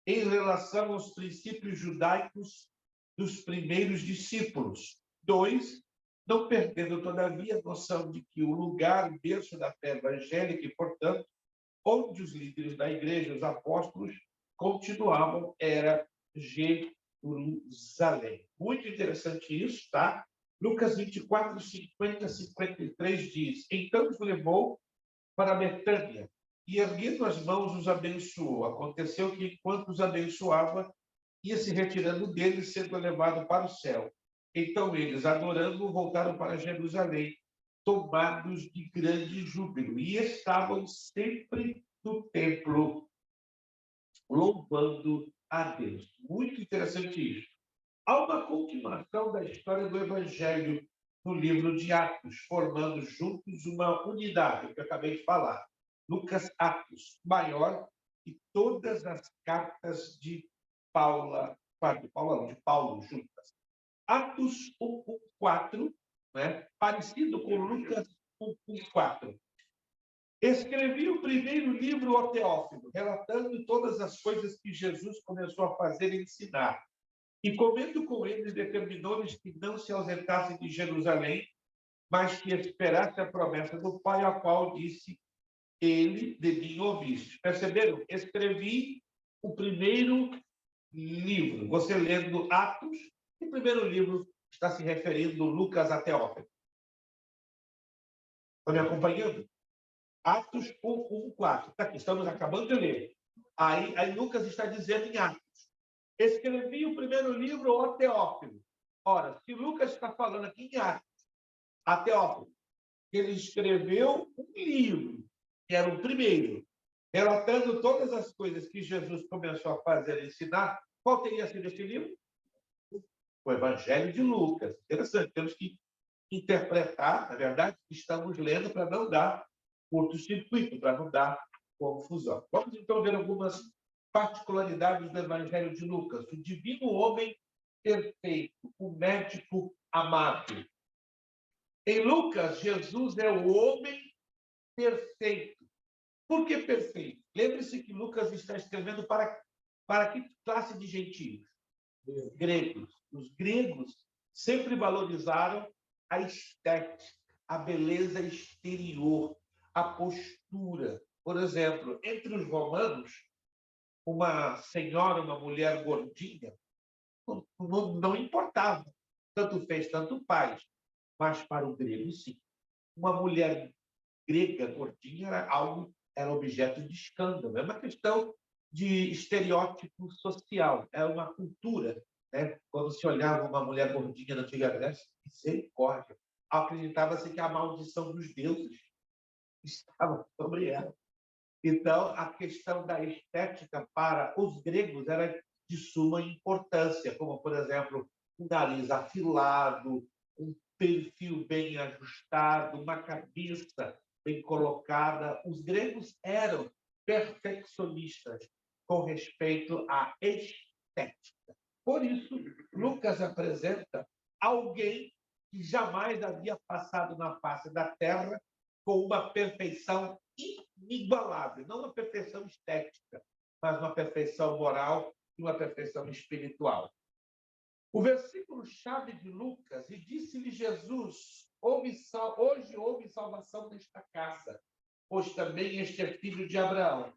em relação aos princípios judaicos dos primeiros discípulos. 2, não perdendo, todavia, a noção de que o lugar, berço da fé evangélica e, portanto, onde os líderes da igreja, os apóstolos, continuavam, era Jerusalém. Muito interessante isso, tá? Lucas 24, 50, 53 diz: Então os levou para Betânia e, erguendo as mãos, os abençoou. Aconteceu que, enquanto os abençoava, ia se retirando deles, sendo levado para o céu. Então eles, adorando, voltaram para Jerusalém, tomados de grande júbilo, e estavam sempre no templo, louvando a Deus. Muito interessante isso. Há uma continuação da história do Evangelho no livro de Atos, formando juntos uma unidade, que eu acabei de falar. Lucas, Atos, maior que todas as cartas de Paulo juntas. Atos 1:4, né? Parecido com Lucas 1:4. Escrevi o primeiro livro ao Teófilo, relatando todas as coisas que Jesus começou a fazer e ensinar. E comendo com eles, determinou-lhes que não se ausentassem de Jerusalém, mas que esperasse a promessa do Pai, a qual disse: ele de mim ouviste. Perceberam? Escrevi o primeiro livro. Você lendo Atos, o primeiro livro está se referindo Lucas a Teófilo. Estão me acompanhando? Atos 1:4. Está aqui, estamos acabando de ler. Aí Lucas está dizendo em Atos: escrevi o primeiro livro ao Teófilo. Ora, se Lucas está falando aqui em Atos, a Teófilo, ele escreveu um livro, que era o primeiro, relatando todas as coisas que Jesus começou a fazer e ensinar. Qual teria sido este livro? O Evangelho de Lucas. Interessante, temos que interpretar, na verdade, que estamos lendo para não dar curto-circuito, para não dar confusão. Vamos então ver algumas particularidades do Evangelho de Lucas. O divino homem perfeito, o médico amado. Em Lucas, Jesus é o homem perfeito. Por que perfeito? Lembre-se que Lucas está escrevendo para que classe de gentios? Gregos. Os gregos sempre valorizaram a estética, a beleza exterior, a postura. Por exemplo, entre os romanos, uma senhora, uma mulher gordinha, não importava. Tanto fez, tanto faz. Mas para o grego, sim. Uma mulher grega gordinha era objeto de escândalo. É uma questão de estereótipo social, é uma cultura. Né? Quando se olhava uma mulher gordinha na antiga Grécia, misericórdia, acreditava-se que a maldição dos deuses estava sobre ela. Então, a questão da estética para os gregos era de suma importância, como, por exemplo, um nariz afilado, um perfil bem ajustado, uma cabeça bem colocada. Os gregos eram perfeccionistas com respeito à estética. Por isso, Lucas apresenta alguém que jamais havia passado na face da terra com uma perfeição inigualável, não uma perfeição estética, mas uma perfeição moral e uma perfeição espiritual. O versículo-chave de Lucas: e disse-lhe Jesus: hoje houve salvação nesta casa, pois também este é filho de Abraão.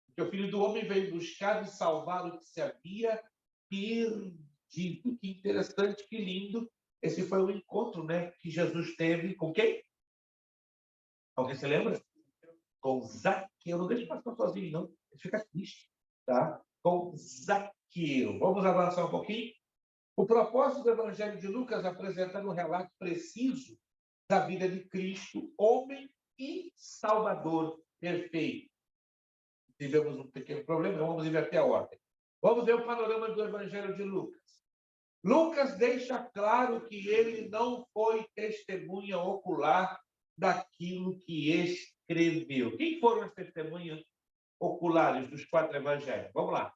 Porque o Filho do Homem veio buscar e salvar o que se havia perdido. Que interessante, que lindo. Esse foi o encontro, né, que Jesus teve com quem? Alguém se lembra? Com Zaqueu. Não deixe o pastor sozinho, não. Ele fica triste. Tá? Com Zaqueu. Vamos avançar um pouquinho? O propósito do Evangelho de Lucas apresenta um relato preciso da vida de Cristo, homem e Salvador perfeito. Tivemos um pequeno problema, vamos inverter a ordem. Vamos ver o panorama do Evangelho de Lucas. Lucas deixa claro que ele não foi testemunha ocular daquilo que escreveu. Quem foram as testemunhas oculares dos 4 evangelhos? Vamos lá.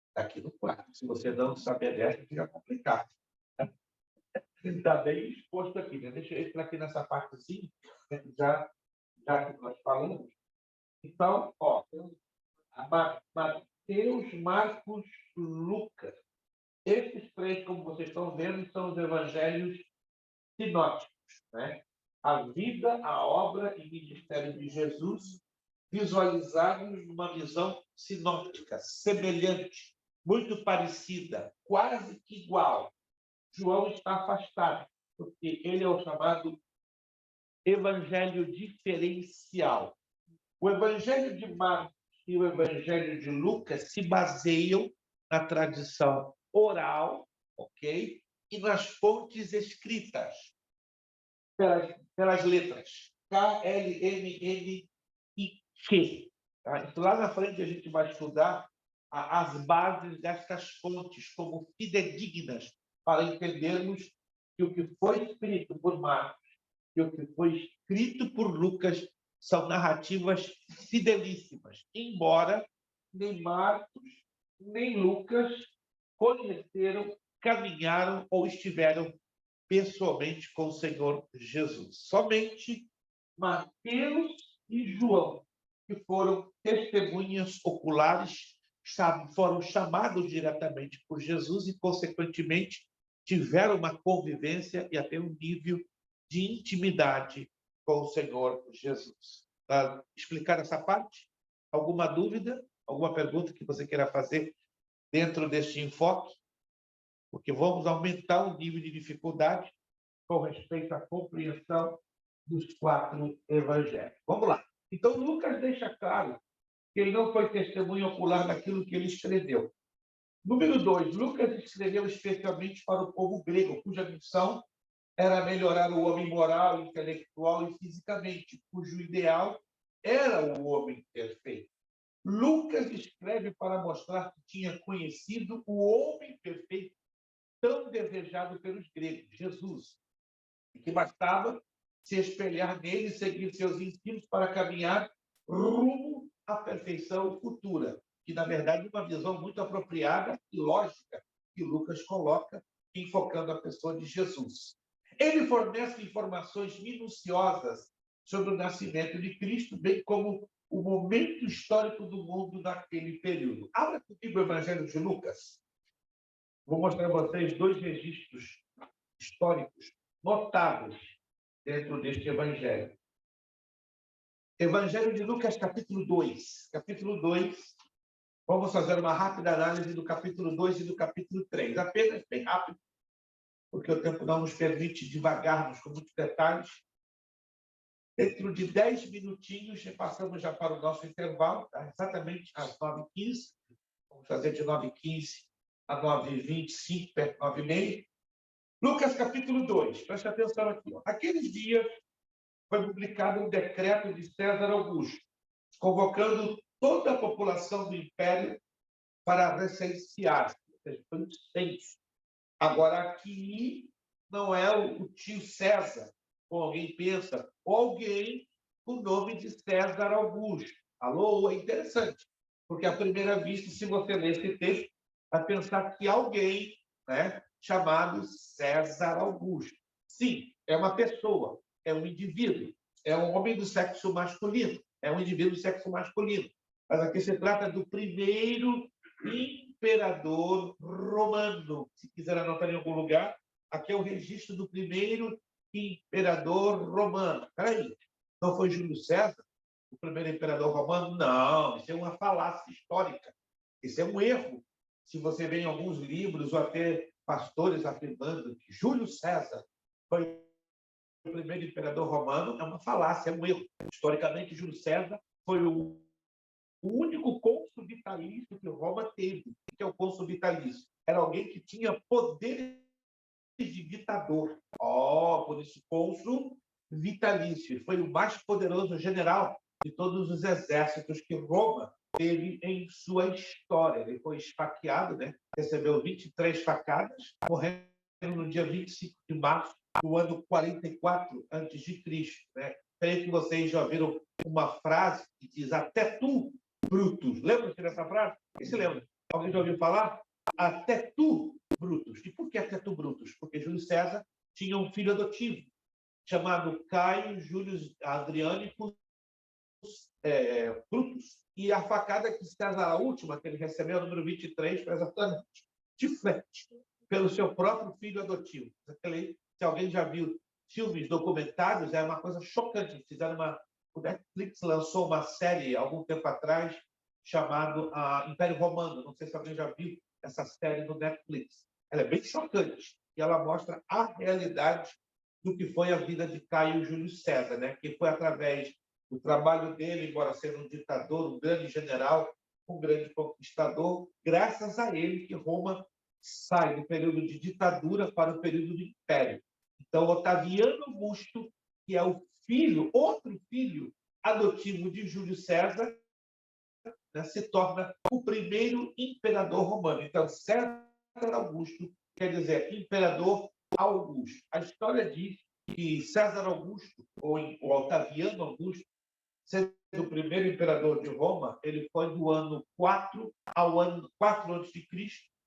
Está aqui no 4. Se você não saber dessa, fica complicado. Está bem exposto aqui. Né? Deixa eu entrar aqui nessa partezinha, já que nós falamos. Então, Mateus, Marcos, Lucas. Esses 3, como vocês estão vendo, são os evangelhos sinóticos. Né? A vida, a obra e ministério de Jesus visualizados numa visão sinótica, semelhante, muito parecida, quase que igual. João está afastado, porque ele é o chamado evangelho diferencial. O evangelho de Marcos e o evangelho de Lucas se baseiam na tradição oral, ok? E nas fontes escritas, pelas letras K, L, M, N e Q. Tá? Então, lá na frente a gente vai estudar as bases destas fontes como fidedignas para entendermos que o que foi escrito por Marcos e o que foi escrito por Lucas são narrativas fidelíssimas, embora nem Marcos nem Lucas conheceram, caminharam ou estiveram pessoalmente com o Senhor Jesus. Somente Mateus e João, que foram testemunhas oculares, foram chamados diretamente por Jesus e, consequentemente, tiveram uma convivência e até um nível de intimidade com o Senhor Jesus. Para explicar essa parte, alguma dúvida, alguma pergunta que você queira fazer dentro deste enfoque? Porque vamos aumentar o nível de dificuldade com respeito à compreensão dos 4 evangelhos. Vamos lá. Então, Lucas deixa claro que ele não foi testemunho ocular daquilo que ele escreveu. Número 2, Lucas escreveu especialmente para o povo grego, cuja missão era melhorar o homem moral, intelectual e fisicamente, cujo ideal era o homem perfeito. Lucas escreve para mostrar que tinha conhecido o homem perfeito tão desejado pelos gregos, Jesus, e que bastava se espelhar nele e seguir seus ensinos para caminhar rumo à perfeição futura, que, na verdade, é uma visão muito apropriada e lógica que Lucas coloca, enfocando a pessoa de Jesus. Ele fornece informações minuciosas sobre o nascimento de Cristo, bem como o momento histórico do mundo naquele período. Abra comigo o Evangelho de Lucas. Vou mostrar a vocês 2 registros históricos notáveis dentro deste Evangelho. Evangelho de Lucas, capítulo 2. Capítulo 2, vamos fazer uma rápida análise do capítulo 2 e do capítulo 3. Apenas bem rápido, porque o tempo não nos permite divagarmos com muitos detalhes. Dentro de 10 minutinhos, passamos já para o nosso intervalo, tá? Exatamente às 9h15. Vamos fazer de 9h15 a 9h25, perto de 9h30. Lucas, capítulo 2. Preste atenção aqui. Ó. Aqueles dias foi publicado um decreto de César Augusto, convocando toda a população do Império para recensear. Ou seja, foi um censo. Agora, aqui não é o tio César, como alguém pensa, ou alguém com o nome de César Augusto. Alô? É interessante, porque à primeira vista, se você ler esse texto, vai pensar que alguém, né, chamado César Augusto. Sim, é uma pessoa, é um indivíduo, é um homem do sexo masculino, é um indivíduo do sexo masculino. Mas aqui se trata do primeiro imperador romano. Se quiser anotar em algum lugar, aqui é o registro do primeiro imperador romano. Espera aí, não foi Júlio César o primeiro imperador romano? Não, isso é uma falácia histórica. Isso é um erro. Se você vê em alguns livros ou até pastores afirmando que Júlio César foi o primeiro imperador romano, é uma falácia, é um erro. Historicamente, Júlio César foi o único cônsul vitalício que Roma teve. O que é o cônsul vitalício? Era alguém que tinha poderes de ditador. Por isso, cônsul vitalício. Foi o mais poderoso general de todos os exércitos que Roma teve em sua história. Ele foi esfaqueado, né? Recebeu 23 facadas, morrendo no dia 25 de março do ano 44 a.C. Né? Creio que vocês já viram uma frase que diz: até tu, Brutus. Lembra-se dessa frase? Quem se lembra? Alguém já ouviu falar? Até tu, Brutus. E por que até tu, Brutus? Porque Júlio César tinha um filho adotivo chamado Caio Júlio Adrianicus Brutus. E a facada que César, a última que ele recebeu, a número 23, foi exatamente de frente, pelo seu próprio filho adotivo. Se alguém já viu filmes, documentários, é uma coisa chocante. O Netflix lançou uma série algum tempo atrás chamado Império Romano. Não sei se alguém já viu essa série no Netflix. Ela é bem chocante e ela mostra a realidade do que foi a vida de Caio Júlio César, né? Que foi através do trabalho dele, embora sendo um ditador, um grande general, um grande conquistador, graças a ele que Roma sai do período de ditadura para o período de império. Então, Otaviano Augusto, que é o filho, outro filho adotivo de Júlio César, né, se torna o primeiro imperador romano. Então, César Augusto quer dizer imperador Augusto. A história diz que César Augusto, ou o Otaviano Augusto, sendo o primeiro imperador de Roma, ele foi do ano 4 ao ano 4 a.C.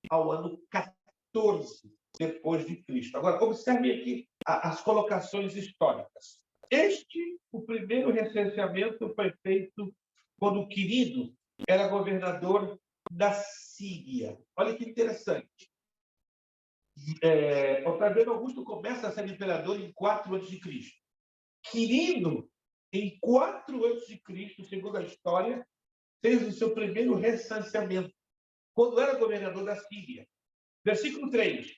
ao ano 14 depois de Cristo. Agora, observe aqui as colocações históricas. O primeiro recenseamento foi feito quando o Quirino era governador da Síria. Olha que interessante. Otaviano Augusto começa a ser imperador em 4 a.C. Quirino, em 4 a.C., segundo a história, fez o seu primeiro recenseamento, quando era governador da Síria. Versículo 3.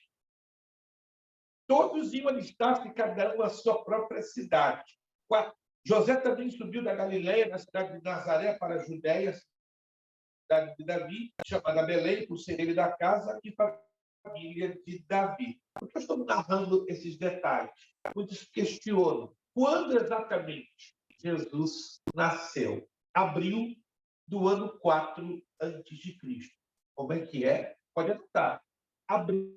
Todos iam alistar-se, cada um a sua própria cidade. 4. José também subiu da Galileia, da cidade de Nazaré, para a Judéia, cidade de Davi, chamada Belém, por ser ele da casa e família de Davi. Por que eu estou narrando esses detalhes? Muitos questionam. Quando exatamente Jesus nasceu? Abril do ano 4 a.C. Como é que é? Pode anotar. Abril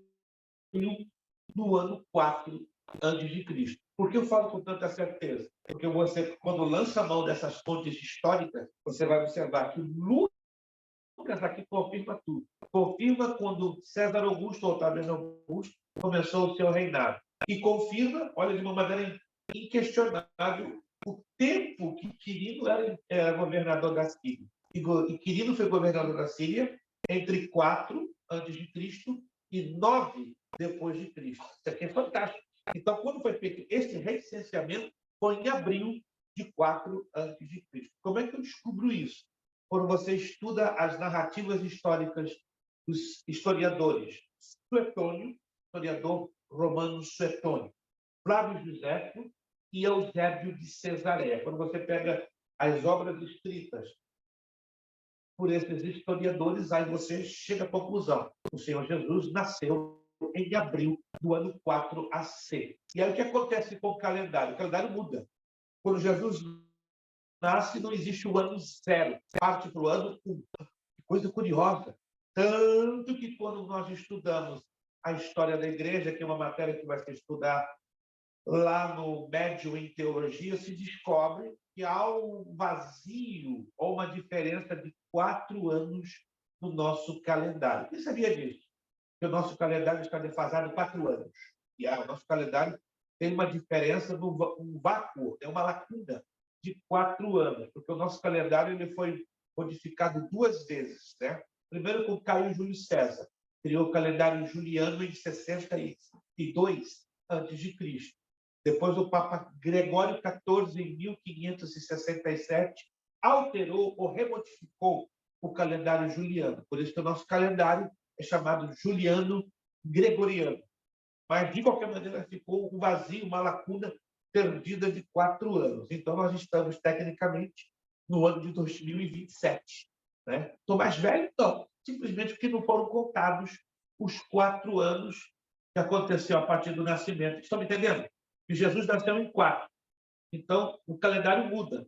do ano 4 a.C. Por que eu falo com tanta certeza? Porque você, quando lança a mão dessas fontes históricas, você vai observar que Lucas aqui confirma tudo. Confirma quando César Augusto, ou Otaviano Augusto, começou o seu reinado. E confirma, olha, de uma maneira inquestionável, o tempo que Quirino era governador da Síria. E Quirino foi governador da Síria entre 4 a.C. e 9 depois de Cristo. Isso aqui é fantástico. Então, quando foi feito este recenseamento, foi em abril de 4 a.C. Como é que eu descubro isso? Quando você estuda as narrativas históricas dos historiadores. Suetônio, historiador romano Suetônio, Flávio Josefo e Eusébio de Cesareia. Quando você pega as obras escritas por esses historiadores, aí você chega à conclusão. O Senhor Jesus nasceu em abril do ano 4 AC. E aí o que acontece com o calendário? O calendário muda. Quando Jesus nasce, não existe o ano zero. Parte para o ano 1. Coisa curiosa. Tanto que quando nós estudamos a história da igreja, que é uma matéria que vai ser estudada lá no médio em teologia, se descobre que há um vazio ou uma diferença de 4 anos no nosso calendário. Quem sabia disso? Que o nosso calendário está defasado 4 anos. E o nosso calendário tem uma diferença, um vácuo, é uma lacuna de 4 anos, porque o nosso calendário ele foi modificado 2 vezes. Né? Primeiro com Caio Júlio César, criou o calendário juliano em 62 a.C. Depois o Papa Gregório XIV, em 1567, alterou ou remodificou o calendário juliano. Por isso que o nosso calendário é chamado juliano-gregoriano. Mas, de qualquer maneira, ficou um vazio, uma lacuna perdida de 4 anos. Então, nós estamos, tecnicamente, no ano de 2027. Né? Estou mais velho? Não. Simplesmente porque não foram contados os 4 anos que aconteceu a partir do nascimento. Estão me entendendo? E Jesus nasceu em 4. Então, o calendário muda.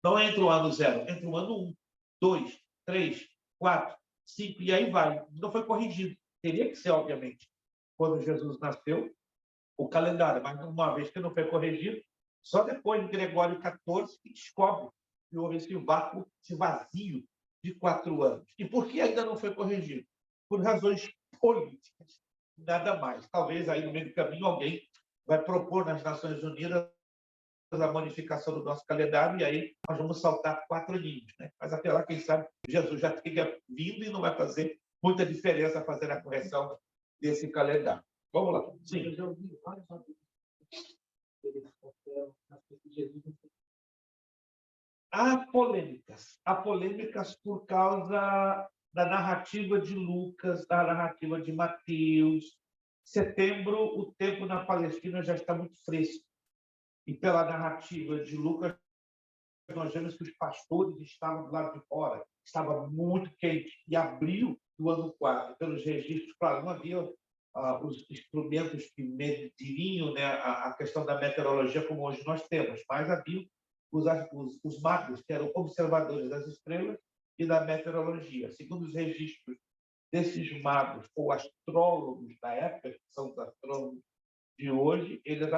Não é entre o ano 0, entre o ano 1, 2, 3, 4, 5, e aí vai. Não foi corrigido. Teria que ser, obviamente, quando Jesus nasceu, o calendário, mas uma vez que não foi corrigido, só depois de Gregório XIV que descobre que houve esse vácuo, esse vazio de 4 anos. E por que ainda não foi corrigido? Por razões políticas, nada mais. Talvez aí no meio do caminho alguém vai propor nas Nações Unidas a modificação do nosso calendário e aí nós vamos saltar 4 aninhos. Né? Mas até lá, quem sabe, Jesus já tenha vindo e não vai fazer muita diferença fazer a correção desse calendário. Vamos lá. Sim. Eu já ouvi vários eles consideram que Jesus. Há polêmicas por causa da narrativa de Lucas, da narrativa de Mateus. Setembro, o tempo na Palestina já está muito fresco. E pela narrativa de Lucas, nós vemos que os pastores estavam do lado de fora, estava muito quente. E abril do ano 4, pelos registros, claro, não havia os instrumentos que mediriam, né, a questão da meteorologia como hoje nós temos, mas havia os magos, que eram observadores das estrelas, e da meteorologia. Segundo os registros desses magos ou astrólogos da época, que são os astrólogos de hoje, eles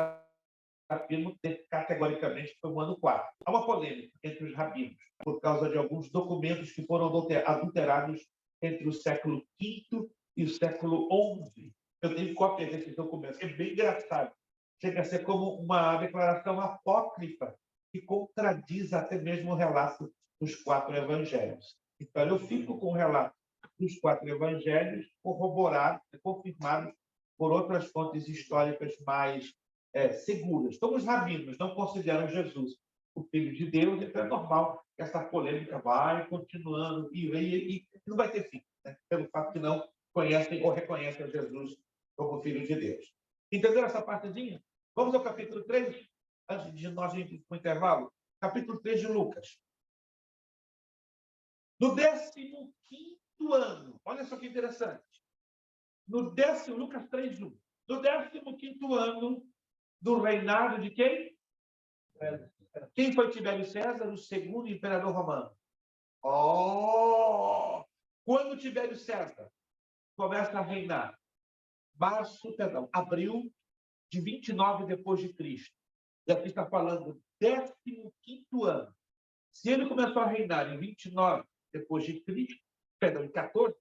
afirmam categoricamente que foi o ano 4. Há uma polêmica entre os rabinos por causa de alguns documentos que foram adulterados entre o século V e o século XI. Eu tenho cópia desses documentos. É bem engraçado. Chega a ser como uma declaração apócrifa que contradiz até mesmo o relato dos 4 evangelhos. Então, eu fico com o relato dos 4 evangelhos corroborados, confirmados por outras fontes históricas mais seguras. Então, os rabinos não consideram Jesus o Filho de Deus, então é normal que essa polêmica vai continuando e não vai ter fim, né? Pelo fato que não conhecem ou reconhecem Jesus como Filho de Deus. Entenderam essa partezinha? Vamos ao capítulo 3, antes de nós irmos para o intervalo. Capítulo 3 de Lucas. No 15º ano, olha só que interessante. Lucas 3:1. No 15º ano do reinado de quem? Quem foi Tibério César? O segundo imperador romano. Quando Tibério César começa a reinar? Abril de 29 depois de Cristo. E aqui está falando 15º ano. Se ele começou a reinar em 29 depois de Cristo, em 14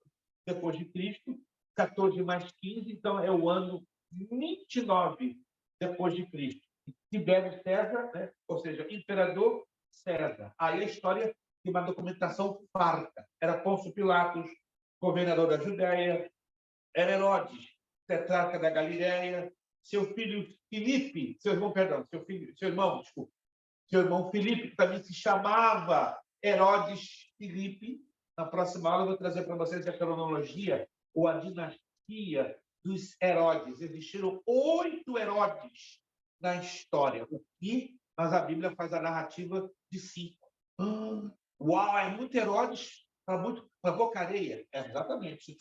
depois de Cristo, 14 mais 15, então é o ano 29 depois de Cristo. Tibério César, né? Ou seja, imperador César. Aí a história tem uma documentação farta. Era Pôncio Pilatos, governador da Judéia, era Herodes, tetrarca da Galileia, seu filho Filipe, seu irmão Filipe, que também se chamava Herodes Filipe. Na próxima aula eu vou trazer para vocês a cronologia ou a dinastia dos Herodes. Existiram 8 Herodes na história, mas a Bíblia faz a narrativa de 5. Uau, é muito Herodes para pouca areia. Exatamente.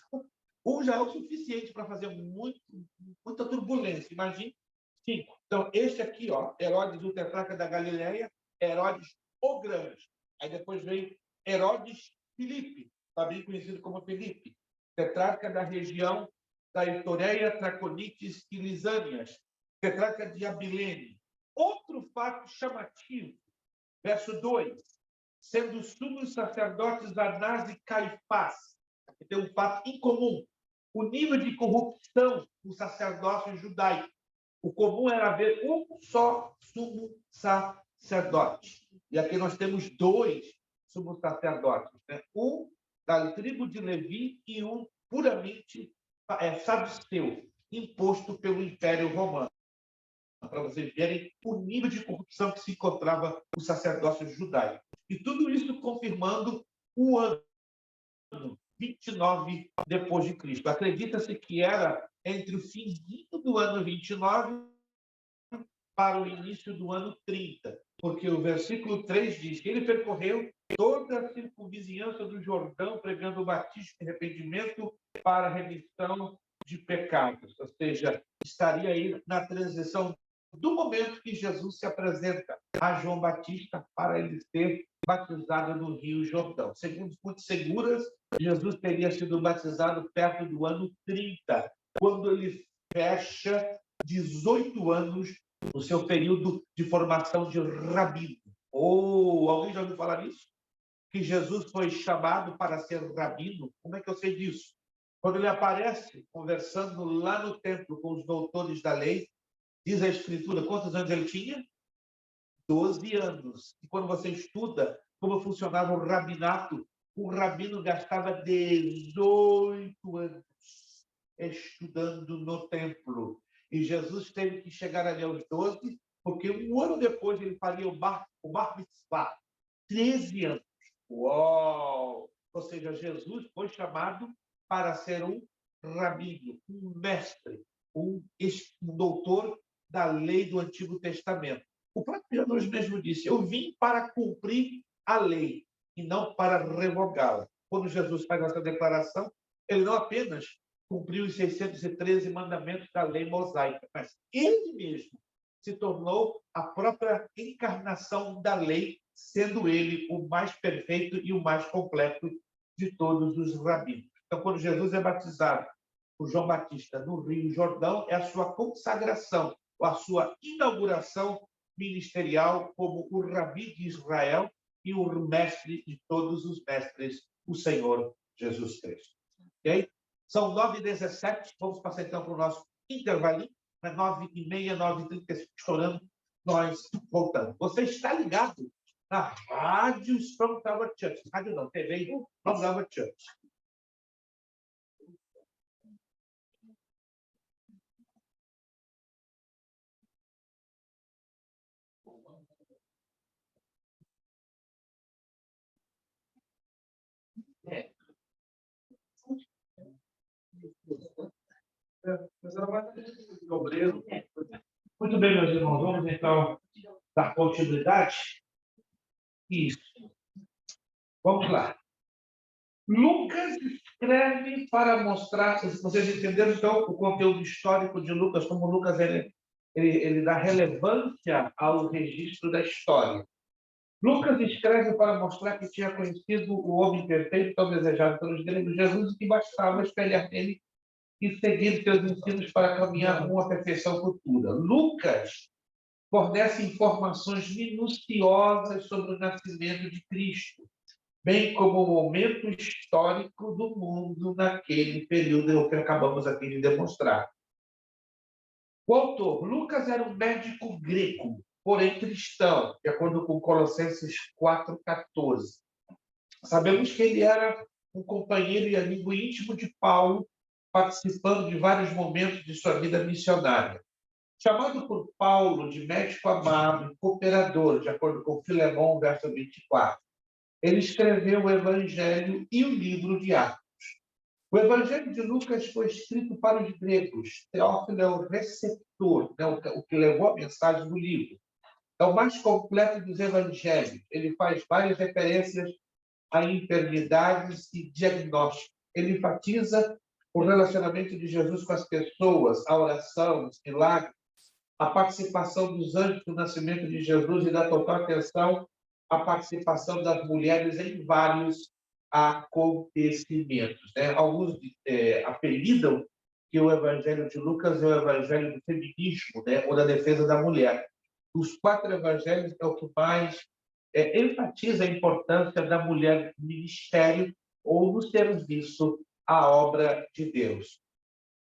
Um já é o suficiente para fazer muita turbulência. Imagine 5. Então, este aqui, Herodes, o tetrarca da Galileia, Herodes o Grande. Aí depois veio Herodes Filipe, também conhecido como Filipe, tetrarca da região da Itoreia, Traconites e Lisânias, tetrarca de Abilene. Outro fato chamativo, verso 2, sendo sumos sacerdotes Anás e Caifás. Aqui tem um fato incomum. O nível de corrupção do sacerdócio judaico. O comum era haver um só sumo sacerdote. E aqui nós temos 2 sumos sacerdotes, né? Um da tribo de Levi e um puramente saduceu, imposto pelo Império Romano. Para vocês verem o nível de corrupção que se encontrava o sacerdócio judaico. E tudo isso confirmando o ano 29 depois de Cristo. Acredita-se que era entre o finzinho do ano 29 para o início do ano 30, porque o versículo 3 diz que ele percorreu toda a circunvizinhança do Jordão, pregando o batismo de arrependimento para a remissão de pecados. Ou seja, estaria aí na transição do momento que Jesus se apresenta a João Batista para ele ser batizado no Rio Jordão. Segundo fontes seguras, Jesus teria sido batizado perto do ano 30, quando ele fecha 18 anos no seu período de formação de rabino. Alguém já ouviu falar nisso? Que Jesus foi chamado para ser rabino? Como é que eu sei disso? Quando ele aparece conversando lá no templo com os doutores da lei, diz a Escritura, quantos anos ele tinha? 12 anos. E quando você estuda como funcionava o rabinato, o rabino gastava 18 anos estudando no templo. E Jesus teve que chegar ali aos 12, porque um ano depois ele faria o bar mitzvah. 13 anos. Uau! Ou seja, Jesus foi chamado para ser um rabino, um mestre, um doutor da lei do Antigo Testamento. O próprio Jesus mesmo disse, eu vim para cumprir a lei e não para revogá-la. Quando Jesus faz essa declaração, ele não apenas cumpriu os 613 mandamentos da lei mosaica, mas ele mesmo se tornou a própria encarnação da lei sendo ele o mais perfeito e o mais completo de todos os rabinos. Então, quando Jesus é batizado por João Batista no Rio Jordão, é a sua consagração, ou a sua inauguração ministerial como o rabi de Israel e o mestre de todos os mestres, o Senhor Jesus Cristo. Ok? São 9h17, vamos passar então para o nosso intervalinho, 9h30, 9h30, estourando, nós voltamos. Você está ligado na Rádio Strong Tower Church. Rádio não, TV Strong Tower Church. Muito bem, meus irmãos, vamos então dar continuidade. Isso. Vamos lá. Lucas escreve para mostrar, vocês entenderam então o conteúdo histórico de Lucas, como Lucas ele dá relevância ao registro da história. Lucas escreve para mostrar que tinha conhecido o homem perfeito, tão desejado pelos gregos, Jesus, e que bastava espelhar nele e seguir seus ensinos para caminhar rumo à perfeição futura. Lucas fornece informações minuciosas sobre o nascimento de Cristo, bem como o momento histórico do mundo naquele período, é o que acabamos aqui de demonstrar. O autor, Lucas, era um médico grego, porém cristão, de acordo com Colossenses 4,14. Sabemos que ele era um companheiro e amigo íntimo de Paulo, participando de vários momentos de sua vida missionária. Chamado por Paulo de médico amado e cooperador, de acordo com Filemão, verso 24, ele escreveu o Evangelho e o livro de Atos. O Evangelho de Lucas foi escrito para os gregos. Teófilo é o receptor, né, o que levou a mensagem do livro. É o mais completo dos evangelhos. Ele faz várias referências a enfermidades e diagnósticos. Ele enfatiza o relacionamento de Jesus com as pessoas, a oração, os milagres, a participação dos anjos no nascimento de Jesus e dá total atenção à participação das mulheres em vários acontecimentos. Né? Alguns apelidam que o Evangelho de Lucas é o Evangelho do feminismo, né? Ou da defesa da mulher. Os 4 evangelhos é o que mais enfatiza a importância da mulher no ministério ou no serviço à obra de Deus.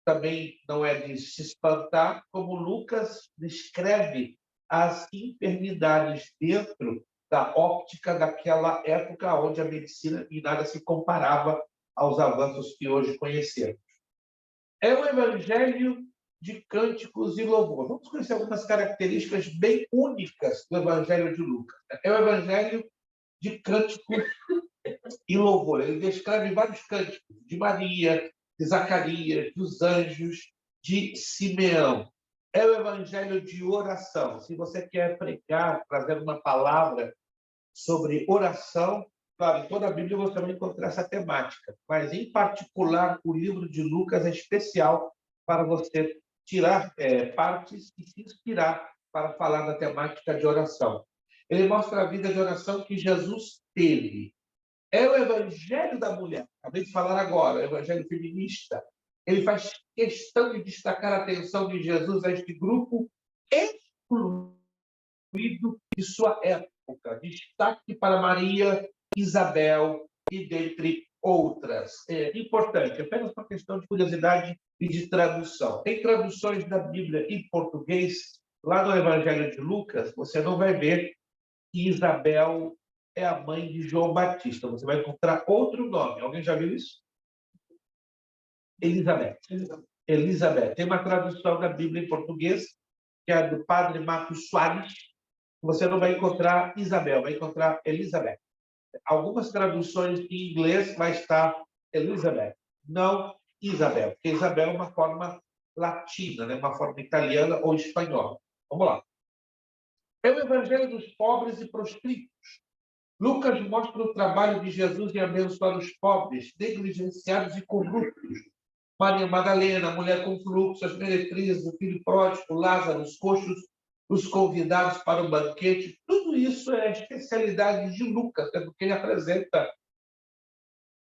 Também não é de se espantar como Lucas descreve as enfermidades dentro da óptica daquela época onde a medicina em nada se comparava aos avanços que hoje conhecemos. É o evangelho de cânticos e louvor. Vamos conhecer algumas características bem únicas do evangelho de Lucas. É o evangelho de cânticos e louvor. Ele descreve vários cânticos de Maria, de Zacarias, dos anjos, de Simeão. É o evangelho de oração. Se você quer pregar, trazer uma palavra sobre oração, claro, em toda a Bíblia você vai encontrar essa temática, mas em particular o livro de Lucas é especial para você tirar partes e se inspirar para falar da temática de oração. Ele mostra a vida de oração que Jesus teve. É o evangelho da mulher, acabei de falar agora, o evangelho feminista. Ele faz questão de destacar a atenção de Jesus a este grupo excluído de sua época. Destaque para Maria, Isabel e dentre outras. É importante, apenas uma questão de curiosidade e de tradução. Tem traduções da Bíblia em português, lá no Evangelho de Lucas, você não vai ver que Isabel é a mãe de João Batista. Você vai encontrar outro nome. Alguém já viu isso? Elizabeth. Elizabeth. Tem uma tradução da Bíblia em português, que é do padre Marcos Soares. Você não vai encontrar Isabel, vai encontrar Elizabeth. Algumas traduções em inglês vai estar Elizabeth, não Isabel, porque Isabel é uma forma latina, né? Uma forma italiana ou espanhola. Vamos lá. É o evangelho dos pobres e proscritos. Lucas mostra o trabalho de Jesus em abençoar os pobres, negligenciados e corruptos. Maria Madalena, a mulher com fluxo, as meretrizes, o filho pródigo, Lázaro, os coxos, os convidados para o banquete. Tudo isso isso é a especialidade de Lucas, é porque ele apresenta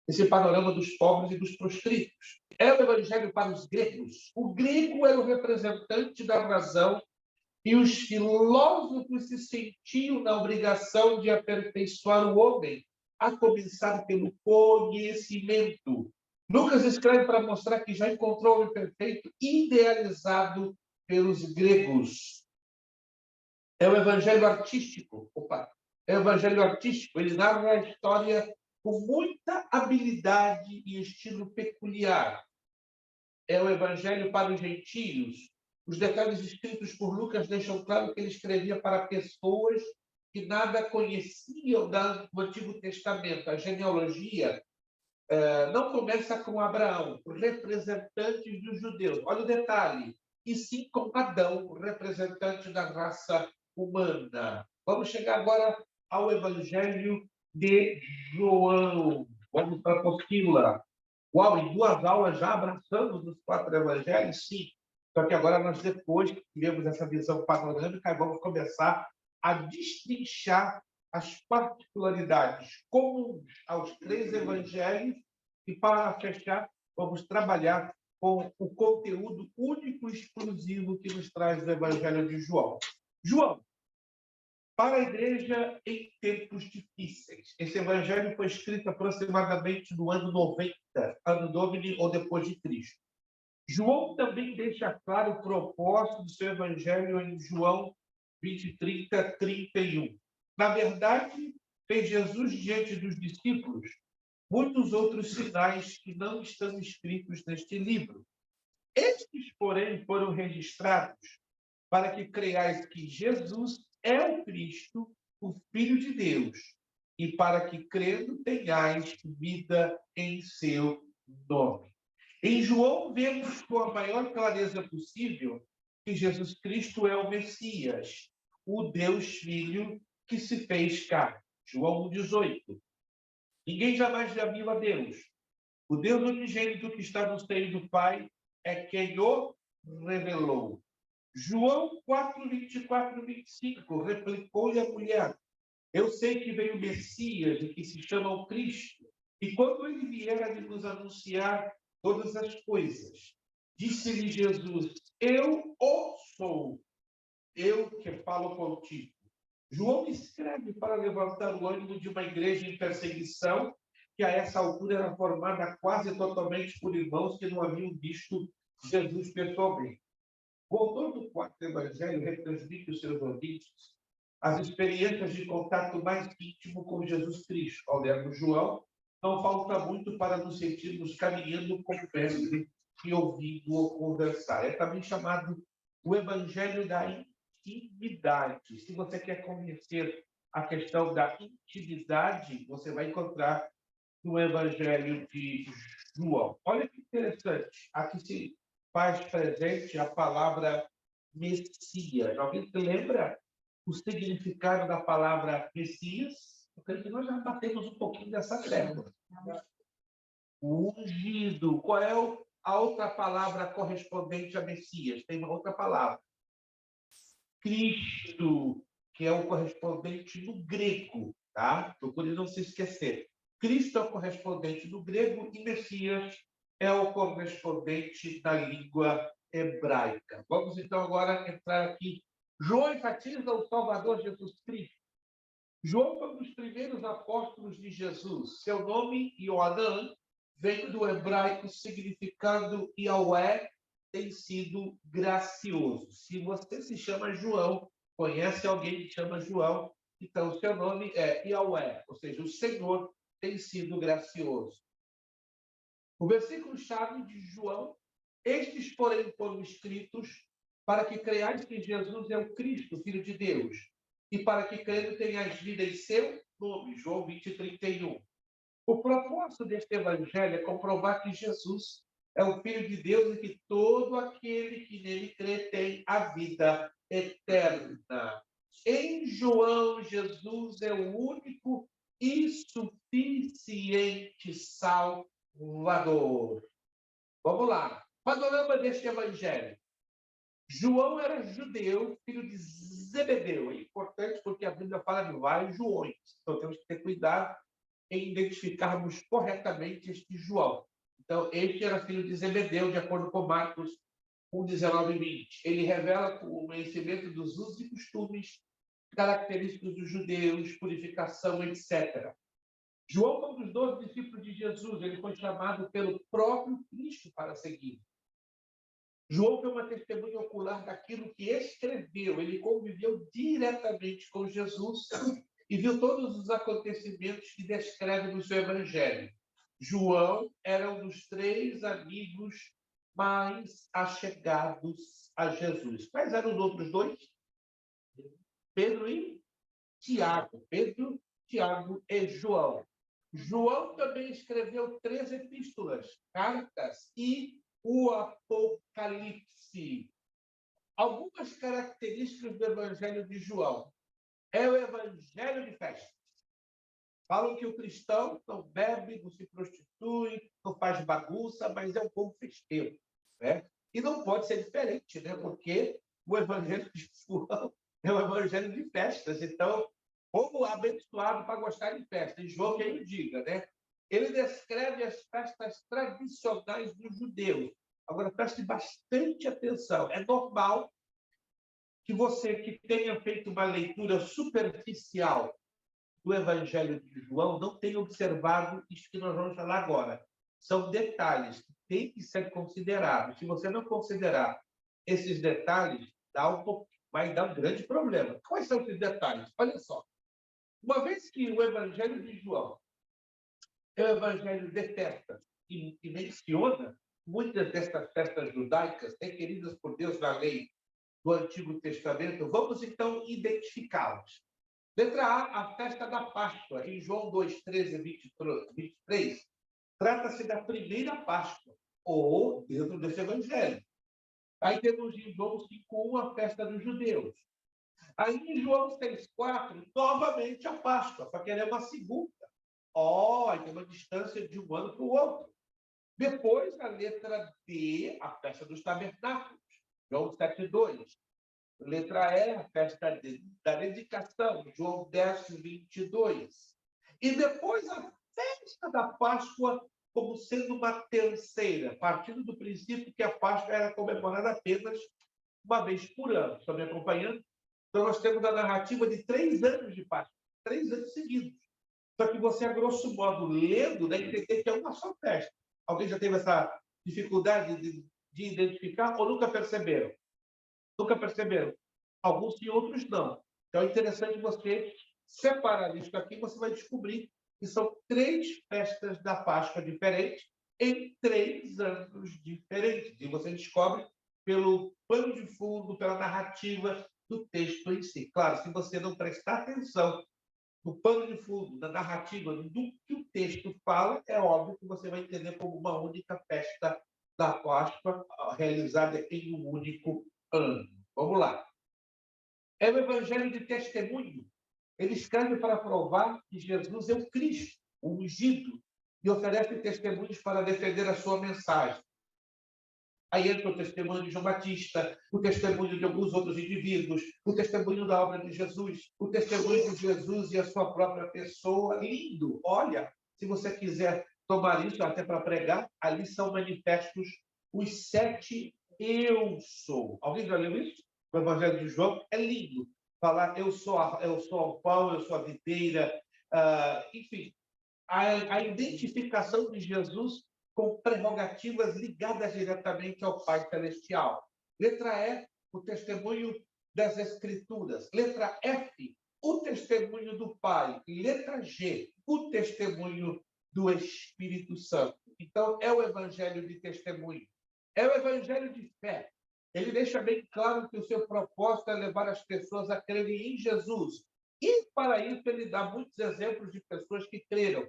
esse panorama dos pobres e dos proscritos. É o evangelho para os gregos. O grego era o representante da razão e os filósofos se sentiam na obrigação de aperfeiçoar o homem, a começar pelo conhecimento. Lucas escreve para mostrar que já encontrou o homem perfeito idealizado pelos gregos. É o evangelho artístico. É o evangelho artístico. Ele narra a história com muita habilidade e estilo peculiar. É o evangelho para os gentios. Os detalhes escritos por Lucas deixam claro que ele escrevia para pessoas que nada conheciam do Antigo Testamento. A genealogia não começa com Abraão, representante dos judeus. Olha o detalhe. E sim com Adão, representante da raça humana. Vamos chegar agora ao Evangelho de João. Vamos para a apostila. Uau, em 2 aulas já abraçamos os 4 evangelhos? Sim. Só que agora nós, depois que tivemos essa visão panorâmica, vamos começar a destrinchar as particularidades comuns aos 3 evangelhos e, para fechar, vamos trabalhar com o conteúdo único e exclusivo que nos traz o Evangelho de João. João, para a igreja em tempos difíceis. Esse evangelho foi escrito aproximadamente no ano 90, ano Domini ou depois de Cristo. João também deixa claro o propósito do seu evangelho em João 20, 30, 31. Na verdade, fez Jesus diante dos discípulos muitos outros sinais que não estão escritos neste livro. Estes, porém, foram registrados para que creiais que Jesus é o Cristo, o Filho de Deus, e para que, crendo, tenhais vida em seu nome. Em João, vemos com a maior clareza possível que Jesus Cristo é o Messias, o Deus Filho que se fez carne. João 1,18. Ninguém jamais já viu a Deus. O Deus unigênito que está no seio do Pai é quem o revelou. João 4, 24, 25, replicou-lhe a mulher: eu sei que veio o Messias e que se chama o Cristo, e quando ele vier a nos anunciar todas as coisas, disse-lhe Jesus: eu o sou, eu que falo contigo. João escreve para levantar o ânimo de uma igreja em perseguição, que a essa altura era formada quase totalmente por irmãos que não haviam visto Jesus pessoalmente. O autor do 4º Evangelho retransmite os seus ouvintes as experiências de contato mais íntimo com Jesus Cristo. Ao lermos João, não falta muito para nos sentirmos caminhando com o mestre e ouvindo-o conversar. É também chamado o Evangelho da intimidade. Se você quer conhecer a questão da intimidade, você vai encontrar no Evangelho de João. Olha que interessante. Aqui se faz presente a palavra Messias. Alguém se lembra o significado da palavra Messias? Eu creio que nós já batemos um pouquinho dessa tecla. O ungido. Qual é a outra palavra correspondente a Messias? Tem uma outra palavra. Cristo, que é o correspondente no grego, tá? Procure não se esquecer. Cristo é o correspondente no grego e Messias é o correspondente na língua hebraica. Vamos então agora entrar aqui. João enfatiza o Salvador Jesus Cristo. João foi um dos primeiros apóstolos de Jesus. Seu nome, Yohanan, vem do hebraico significando Yahweh, tem sido gracioso. Se você se chama João, conhece alguém que chama João, então seu nome é Yahweh, ou seja, o Senhor tem sido gracioso. O versículo-chave de João: estes, porém, foram escritos para que creiais que Jesus é o Cristo, Filho de Deus, e para que, crendo, tenhais vida em seu nome. João 20, 31. O propósito deste evangelho é comprovar que Jesus é o Filho de Deus e que todo aquele que nele crê tem a vida eterna. Em João, Jesus é o único e suficiente Salvador. Vamos lá. Panorama deste evangelho. João era judeu, filho de Zebedeu. É importante porque a Bíblia fala de vários Joões. Então, temos que ter cuidado em identificarmos corretamente este João. Então, este era filho de Zebedeu, de acordo com Marcos 1, 19 e 20. Ele revela o conhecimento dos usos e costumes, característicos dos judeus, purificação, etc. João foi um dos 12 discípulos de Jesus. Ele foi chamado pelo próprio Cristo para seguir. João foi uma testemunha ocular daquilo que escreveu. Ele conviveu diretamente com Jesus e viu todos os acontecimentos que descreve no seu evangelho. João era um dos 3 amigos mais achegados a Jesus. Quais eram os outros 2? Pedro e Tiago. Pedro, Tiago e João. João também escreveu 3 epístolas, cartas e o Apocalipse. Algumas características do Evangelho de João. É o Evangelho de festa. Falam que o cristão não bebe, não se prostitui, não faz bagunça, mas é um povo festeiro, né? E não pode ser diferente, né? Porque o Evangelho de João é o Evangelho de festas. Então, povo abençoado para gostar de festa. E João, quem o diga, né? Ele descreve as festas tradicionais dos judeus. Agora, preste bastante atenção. É normal que você que tenha feito uma leitura superficial do Evangelho de João não tenha observado isso que nós vamos falar agora. São detalhes que têm que ser considerados. Se você não considerar esses detalhes, vai dar um grande problema. Quais são esses detalhes? Olha só. Uma vez que o Evangelho de João é o Evangelho de festas e menciona muitas dessas festas judaicas requeridas por Deus na lei do Antigo Testamento, vamos então identificá-las. Letra A, a festa da Páscoa, em João 2, 13 e 23, trata-se da primeira Páscoa, ou dentro desse Evangelho. Aí temos em João 5:1 a festa dos judeus. Aí em João 6:4, novamente a Páscoa, só que ela é uma segunda. Aí tem uma distância de um ano para o outro. Depois, a letra D, a festa dos tabernáculos, João 7:2. Letra E, a festa da dedicação, João 10:22. E depois a festa da Páscoa como sendo uma terceira, partindo do princípio que a Páscoa era comemorada apenas uma vez por ano. Estão me acompanhando? Então, nós temos a narrativa de 3 anos de Páscoa, 3 anos seguidos. Só que você, a grosso modo, lendo, deve entender que é uma só festa. Alguém já teve essa dificuldade de identificar ou nunca perceberam? Nunca perceberam? Alguns sim, outros não. Então, é interessante você separar isso aqui, você vai descobrir que são 3 festas da Páscoa diferentes em 3 anos diferentes. E você descobre pelo pano de fundo, pela narrativa do texto em si. Claro, se você não prestar atenção no pano de fundo, da narrativa, do que o texto fala, é óbvio que você vai entender como uma única festa da Páscoa realizada em um único ano. Vamos lá. É o evangelho de testemunho. Ele escreve para provar que Jesus é o Cristo, o ungido, e oferece testemunhos para defender a sua mensagem. Aí entra o testemunho de João Batista, o testemunho de alguns outros indivíduos, o testemunho da obra de Jesus, o testemunho de Jesus e a sua própria pessoa. Lindo! Olha, se você quiser tomar isso até para pregar, ali são manifestos os 7 eu sou. Alguém já leu isso? O Evangelho de João é lindo. Falar eu sou o pão, eu sou a videira, enfim, a identificação de Jesus com prerrogativas ligadas diretamente ao Pai Celestial. Letra E, o testemunho das Escrituras. Letra F, o testemunho do Pai. Letra G, o testemunho do Espírito Santo. Então, é o evangelho de testemunho. É o evangelho de fé. Ele deixa bem claro que o seu propósito é levar as pessoas a crerem em Jesus. E, para isso, ele dá muitos exemplos de pessoas que creram.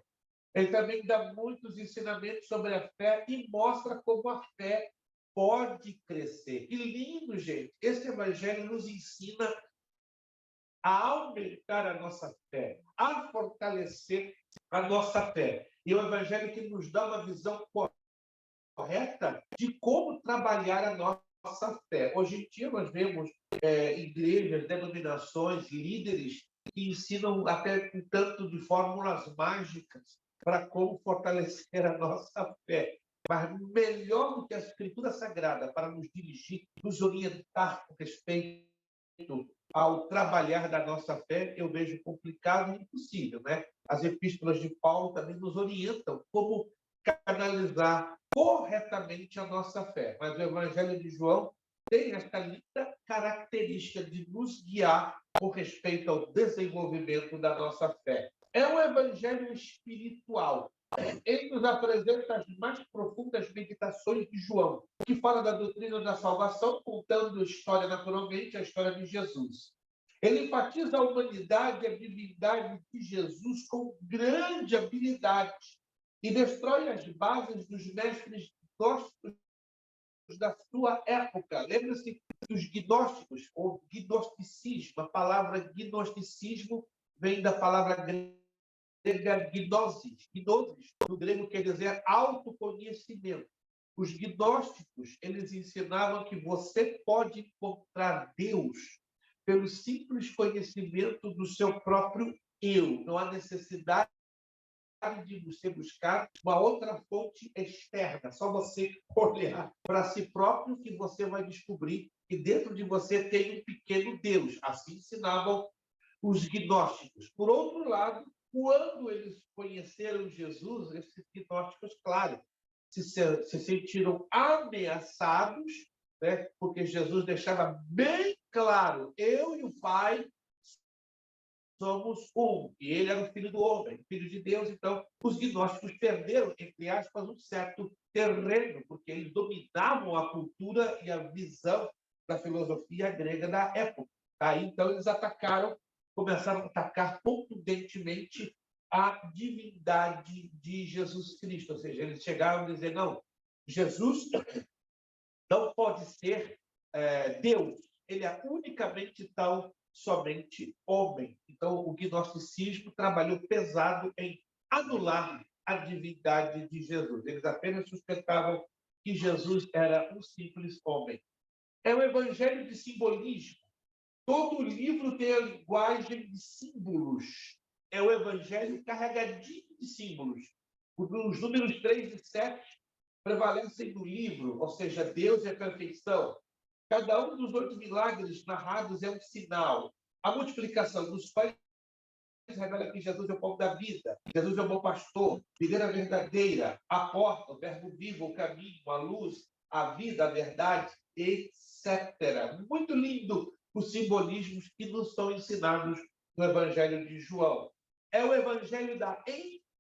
Ele também dá muitos ensinamentos sobre a fé e mostra como a fé pode crescer. E lindo, gente, esse evangelho nos ensina a aumentar a nossa fé, a fortalecer a nossa fé. E o evangelho que nos dá uma visão correta de como trabalhar a nossa nossa fé. Hoje em dia nós vemos igrejas, denominações, líderes que ensinam até um tanto de fórmulas mágicas para como fortalecer a nossa fé. Mas melhor do que a Escritura Sagrada para nos dirigir, nos orientar com respeito ao trabalhar da nossa fé, eu vejo complicado e impossível, né? As epístolas de Paulo também nos orientam como canalizar corretamente a nossa fé. Mas o Evangelho de João tem esta linda característica de nos guiar com respeito ao desenvolvimento da nossa fé. É um evangelho espiritual. Ele nos apresenta as mais profundas meditações de João, que fala da doutrina da salvação, contando a história, naturalmente, a história de Jesus. Ele enfatiza a humanidade e a divindade de Jesus com grande habilidade e destrói as bases dos mestres gnósticos da sua época. Lembra-se dos gnósticos, ou gnosticismo. A palavra gnosticismo vem da palavra grega gnosis. Gnosis, no grego, quer dizer autoconhecimento. Os gnósticos, eles ensinavam que você pode encontrar Deus pelo simples conhecimento do seu próprio eu. Não há necessidade de você buscar uma outra fonte externa. Só você olhar para si próprio que você vai descobrir que dentro de você tem um pequeno Deus. Assim ensinavam os gnósticos. Por outro lado, quando eles conheceram Jesus, esses gnósticos, claro, se sentiram ameaçados, né? Porque Jesus deixava bem claro, eu e o Pai somos um. E ele era o Filho do homem, Filho de Deus. Então, os gnósticos perderam, entre aspas, um certo terreno, porque eles dominavam a cultura e a visão da filosofia grega da época. Aí, então, eles começaram a atacar contundentemente a divindade de Jesus Cristo. Ou seja, eles chegaram a dizer, não, Jesus não pode ser Deus. Ele é unicamente tão somente homem. Então, o gnosticismo trabalhou pesado em anular a divindade de Jesus. Eles apenas sustentavam que Jesus era um simples homem. É um evangelho de simbolismo. Todo livro tem a linguagem de símbolos. É o evangelho carregadinho de símbolos. Os números 3 e 7 prevalecem no livro, ou seja, Deus é a perfeição. Cada um dos 8 milagres narrados é um sinal. A multiplicação dos pães revela que Jesus é o pão da vida. Jesus é o bom pastor, videira verdadeira, a porta, o verbo vivo, o caminho, a luz, a vida, a verdade, etc. Muito lindo os simbolismos que nos são ensinados no Evangelho de João. É o Evangelho da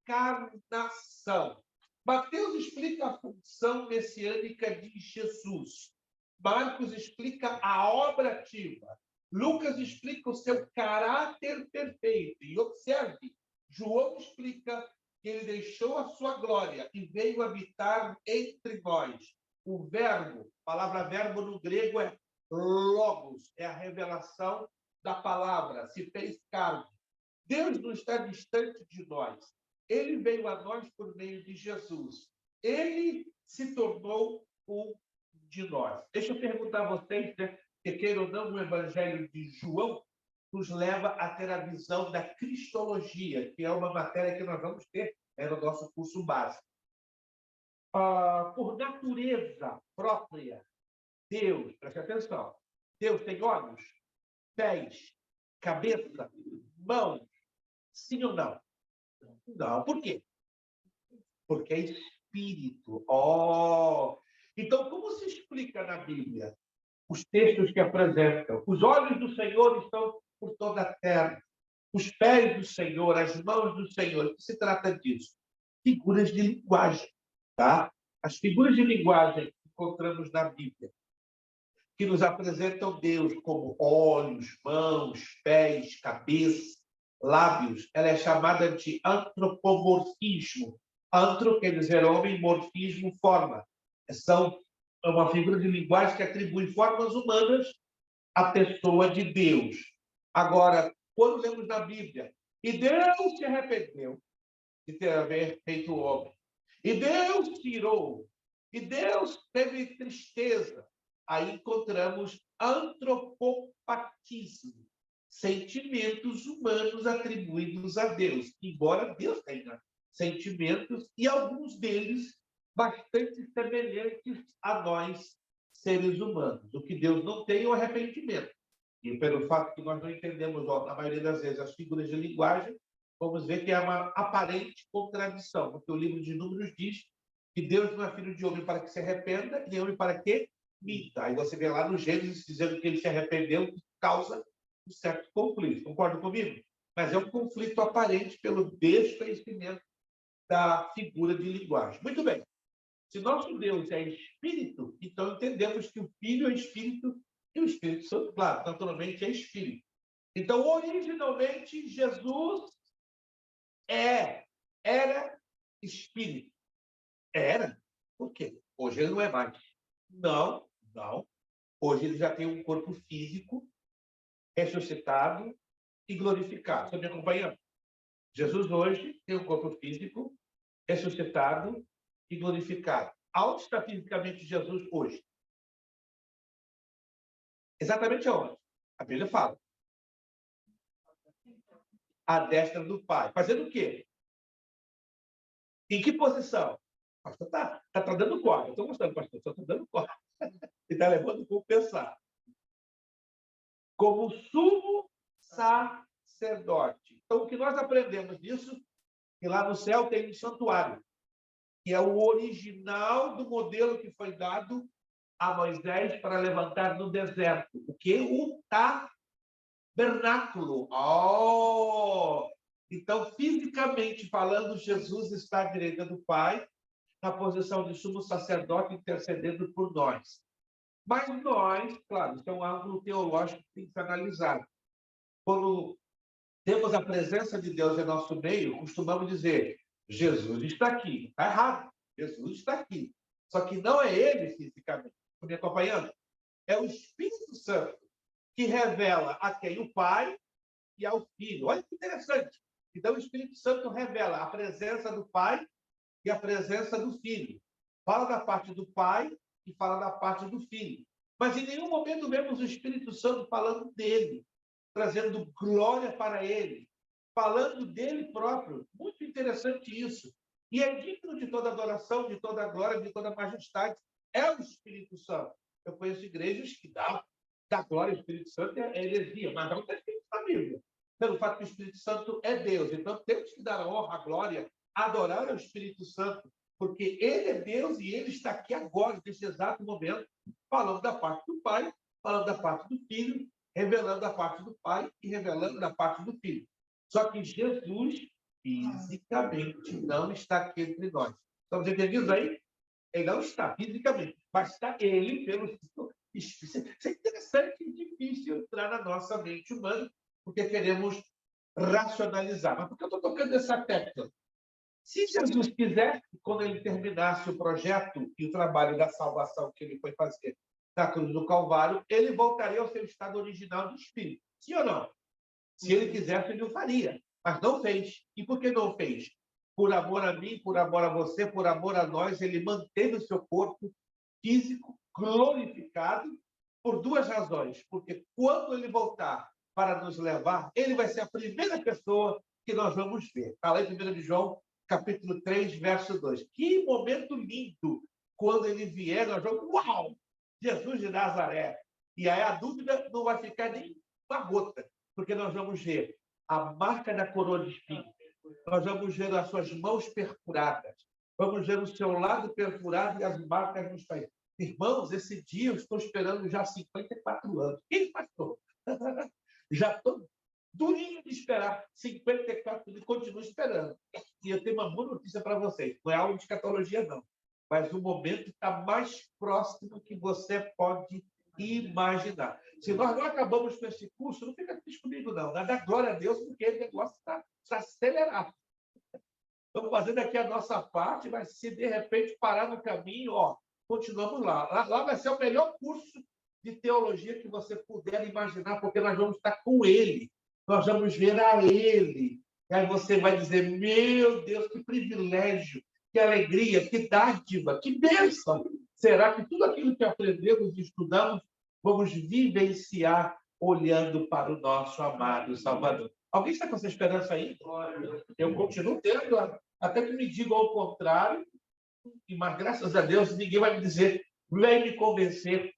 encarnação. Mateus explica a função messiânica de Jesus. Marcos explica a obra ativa. Lucas explica o seu caráter perfeito. E observe, João explica que ele deixou a sua glória e veio habitar entre nós. O verbo, a palavra verbo no grego é logos, é a revelação da palavra, se fez carne. Deus não está distante de nós. Ele veio a nós por meio de Jesus. Ele se tornou um de nós. Deixa eu perguntar a vocês, né? Que queira ou não, o Evangelho de João nos leva a ter a visão da cristologia, que é uma matéria que nós vamos ter no nosso curso básico. Por natureza própria, Deus, preste atenção, Deus tem olhos, pés, cabeça, mãos, sim ou não? Não. Por quê? Porque é espírito. Então, como se explica na Bíblia os textos que apresentam? Os olhos do Senhor estão por toda a terra. Os pés do Senhor, as mãos do Senhor. O que se trata disso? Figuras de linguagem. Tá? As figuras de linguagem que encontramos na Bíblia, que nos apresentam Deus como olhos, mãos, pés, cabeça, lábios, ela é chamada de antropomorfismo. Antro quer dizer homem, morfismo, forma. É uma figura de linguagem que atribui formas humanas à pessoa de Deus. Agora, quando lemos na Bíblia, e Deus se arrependeu de ter feito o homem, e Deus tirou, e Deus teve tristeza, aí encontramos antropopatismo, sentimentos humanos atribuídos a Deus, embora Deus tenha sentimentos, e alguns deles bastante semelhantes a nós, seres humanos. O que Deus não tem é o arrependimento. E pelo fato que nós não entendemos, na maioria das vezes, as figuras de linguagem, vamos ver que é uma aparente contradição, porque o livro de Números diz que Deus não é filho de homem para que se arrependa, nem homem para que minta. Aí você vê lá no Gênesis dizendo que ele se arrependeu por causa de certo conflito. Concorda comigo? Mas é um conflito aparente pelo desconhecimento da figura de linguagem. Muito bem. Se nosso Deus é espírito, então entendemos que o Filho é espírito e o Espírito Santo, claro, naturalmente é espírito. Então, originalmente, Jesus era espírito. Era? Por quê? Hoje ele não é mais. Não. Hoje ele já tem um corpo físico, ressuscitado e glorificado. Estão me acompanhando? Jesus hoje tem um corpo físico, ressuscitado e glorificado. Aonde está fisicamente Jesus hoje? Exatamente aonde? A Bíblia fala. À destra do Pai. Fazendo o quê? Em que posição? O pastor está dando corda. Eu estou mostrando, pastor. Só estou dando corda. E está levando o pensar. Como sumo sacerdote. Então, o que nós aprendemos disso, que lá no céu tem um santuário, que é o original do modelo que foi dado a Moisés para levantar no deserto. O que? O tabernáculo. Então, fisicamente falando, Jesus está à direita do Pai, na posição de sumo sacerdote, intercedendo por nós. Mas nós, claro, isso é um ângulo teológico que tem que ser analisado. Quando temos a presença de Deus em nosso meio, costumamos dizer, Jesus está aqui. Está errado. Jesus está aqui. Só que não é ele fisicamente. Estão me acompanhando? É o Espírito Santo que revela a quem? O Pai e ao Filho. Olha que interessante. Então, o Espírito Santo revela a presença do Pai e a presença do Filho. Fala da parte do Pai e fala da parte do Filho. Mas em nenhum momento vemos o Espírito Santo falando dele, trazendo glória para ele, falando dele próprio. Muito interessante isso. E é digno de toda adoração, de toda glória, de toda majestade. É o Espírito Santo. Eu conheço igrejas que dá glória ao Espírito Santo, é heresia, mas não está escrito na Bíblia. Pelo fato que o Espírito Santo é Deus. Então, temos que dar a honra, a glória, adorar ao Espírito Santo, porque ele é Deus e ele está aqui agora, nesse exato momento, falando da parte do Pai, falando da parte do Filho, revelando da parte do Pai e revelando da parte do Filho. Só que Jesus, fisicamente, não está aqui entre nós. Estamos entendidos aí? Ele não está fisicamente, mas está ele pelo Isso é interessante e difícil entrar na nossa mente humana, porque queremos racionalizar. Mas por que eu estou tocando essa tecla? Se Jesus quisesse, quando ele terminasse o projeto e o trabalho da salvação que ele foi fazer na cruz do Calvário, ele voltaria ao seu estado original de espírito. Sim ou não? Se ele quisesse, ele o faria. Mas não fez. E por que não fez? Por amor a mim, por amor a você, por amor a nós, ele manteve o seu corpo físico glorificado por duas razões. Porque quando ele voltar para nos levar, ele vai ser a primeira pessoa que nós vamos ver. Está lá em 1 João, capítulo 3, verso 2. Que momento lindo! Quando ele vier, nós vamos... Uau! Jesus de Nazaré. E aí a dúvida não vai ficar nem uma gota, porque nós vamos ver a marca da coroa de espinhos, nós vamos ver as suas mãos perfuradas, vamos ver o seu lado perfurado e as marcas nos pés. Irmãos, esse dia eu estou esperando já 54 anos. Quem pastor? Já estou durinho de esperar 54 anos e continuo esperando. E eu tenho uma boa notícia para vocês. Não é aula de escatologia, não. Mas o momento está mais próximo que você pode imaginar. Se nós não acabamos com esse curso, não fica triste comigo, não. Dá glória a Deus, porque o negócio está acelerado. Estamos fazendo aqui a nossa parte, mas se de repente parar no caminho, continuamos lá. Lá vai ser o melhor curso de teologia que você puder imaginar, porque nós vamos estar com ele. Nós vamos ver a ele. E aí você vai dizer, meu Deus, que privilégio, que alegria, que dádiva, que bênção. Será que tudo aquilo que aprendemos e estudamos, vamos vivenciar olhando para o nosso amado Salvador? Alguém está com essa esperança aí? Eu continuo tendo, até que me digam ao contrário, mas graças a Deus ninguém vai me dizer, vem me convencer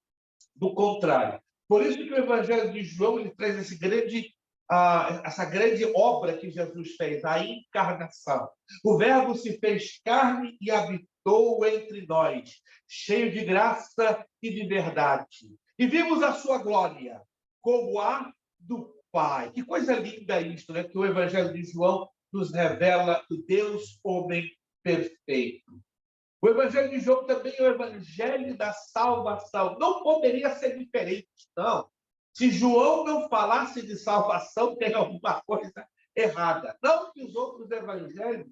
do contrário. Por isso que o Evangelho de João ele traz essa grande obra que Jesus fez, a encarnação. O Verbo se fez carne e habitou entre nós, cheio de graça e de verdade. E vimos a sua glória, como a do Pai. Que coisa linda isso, né? Que o Evangelho de João nos revela o Deus homem perfeito. O Evangelho de João também é o Evangelho da salvação. Não poderia ser diferente, não. Se João não falasse de salvação, tem alguma coisa errada. Não que os outros evangelhos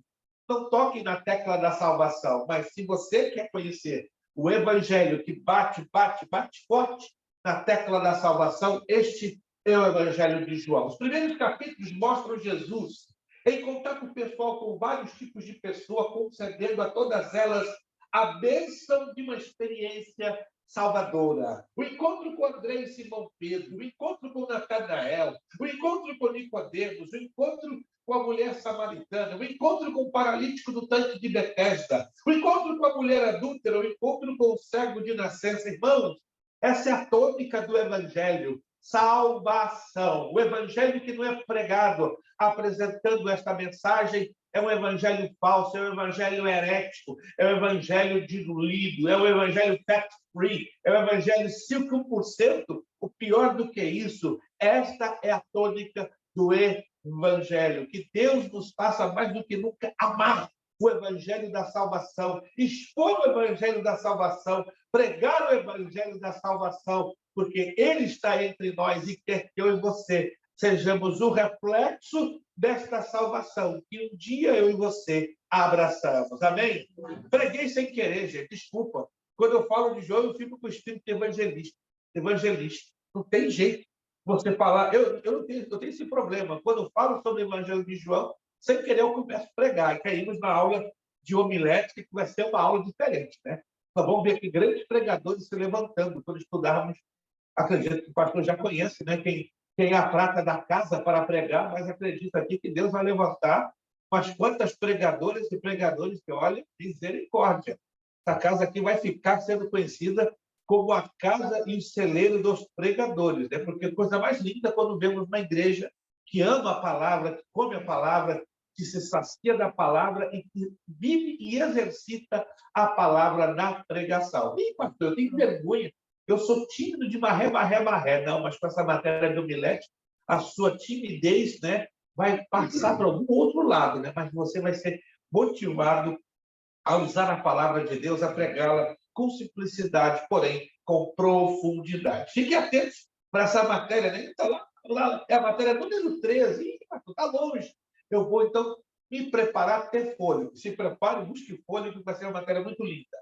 não toquem na tecla da salvação, mas se você quer conhecer o evangelho que bate forte na tecla da salvação, este é o Evangelho de João. Os primeiros capítulos mostram Jesus em contato pessoal com vários tipos de pessoas, concedendo a todas elas a bênção de uma experiência salvadora. O encontro com André e Simão Pedro, o encontro com Natanael, o encontro com Nicodemos, o encontro com a mulher samaritana, o encontro com o paralítico do tanque de Betesda, o encontro com a mulher adúltera, o encontro com o cego de nascença. Irmãos, essa é a tônica do Evangelho. Salvação. O Evangelho que não é pregado apresentando esta mensagem é um evangelho falso, é um evangelho herético, é um evangelho diluído, é um evangelho fat-free, é um evangelho 5%. O pior do que isso, esta é a tônica do evangelho. Que Deus nos faça mais do que nunca amar o evangelho da salvação, expor o evangelho da salvação, pregar o evangelho da salvação, porque ele está entre nós e quer que eu e você sejamos o reflexo desta salvação, que um dia eu e você abraçamos. Amém? Preguei sem querer, gente, desculpa. Quando eu falo de João, eu fico com o espírito evangelista. Evangelista. Não tem jeito você falar. Eu tenho esse problema. Quando eu falo sobre o Evangelho de João, sem querer eu começo a pregar. E caímos na aula de homilética, que vai ser uma aula diferente, né? Nós vamos ver aqui grandes pregadores se levantando quando estudarmos. Acredito que o pastor já conhece, né? Quem é a prata da casa para pregar, mas acredito aqui que Deus vai levantar umas quantas pregadoras e pregadores que, olha, misericórdia. Essa casa aqui vai ficar sendo conhecida como a casa e o celeiro dos pregadores, né? Porque coisa mais linda quando vemos uma igreja que ama a palavra, que come a palavra, que se sacia da palavra e que vive e exercita a palavra na pregação. Ih, pastor, eu tenho vergonha. Eu sou tímido de marré. Não, mas com essa matéria do Milete, a sua timidez, né, vai passar para algum outro lado, né? Mas você vai ser motivado a usar a palavra de Deus, a pregá-la com simplicidade, porém com profundidade. Fique atento para essa matéria, né? Está lá, é a matéria número 13. Ih, está longe. Eu vou, então, me preparar, ter fôlego. Se prepare, busque fôlego, vai ser uma matéria muito linda.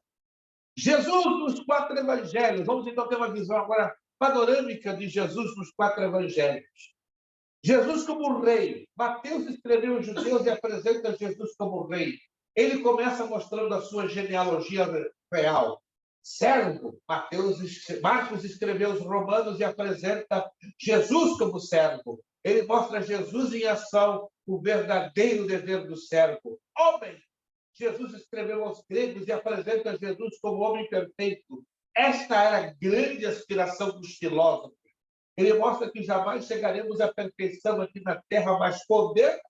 Jesus nos 4 evangelhos. Vamos então ter uma visão agora panorâmica de Jesus nos 4 evangelhos. Jesus como rei. Mateus escreveu os judeus e apresenta Jesus como rei. Ele começa mostrando a sua genealogia real. Servo. Marcos escreveu os romanos e apresenta Jesus como servo. Ele mostra Jesus em ação, o verdadeiro dever do servo. Homem. Jesus escreveu aos gregos e apresenta Jesus como homem perfeito. Esta era a grande aspiração dos filósofos. Ele mostra que jamais chegaremos à perfeição aqui na Terra, mas podemos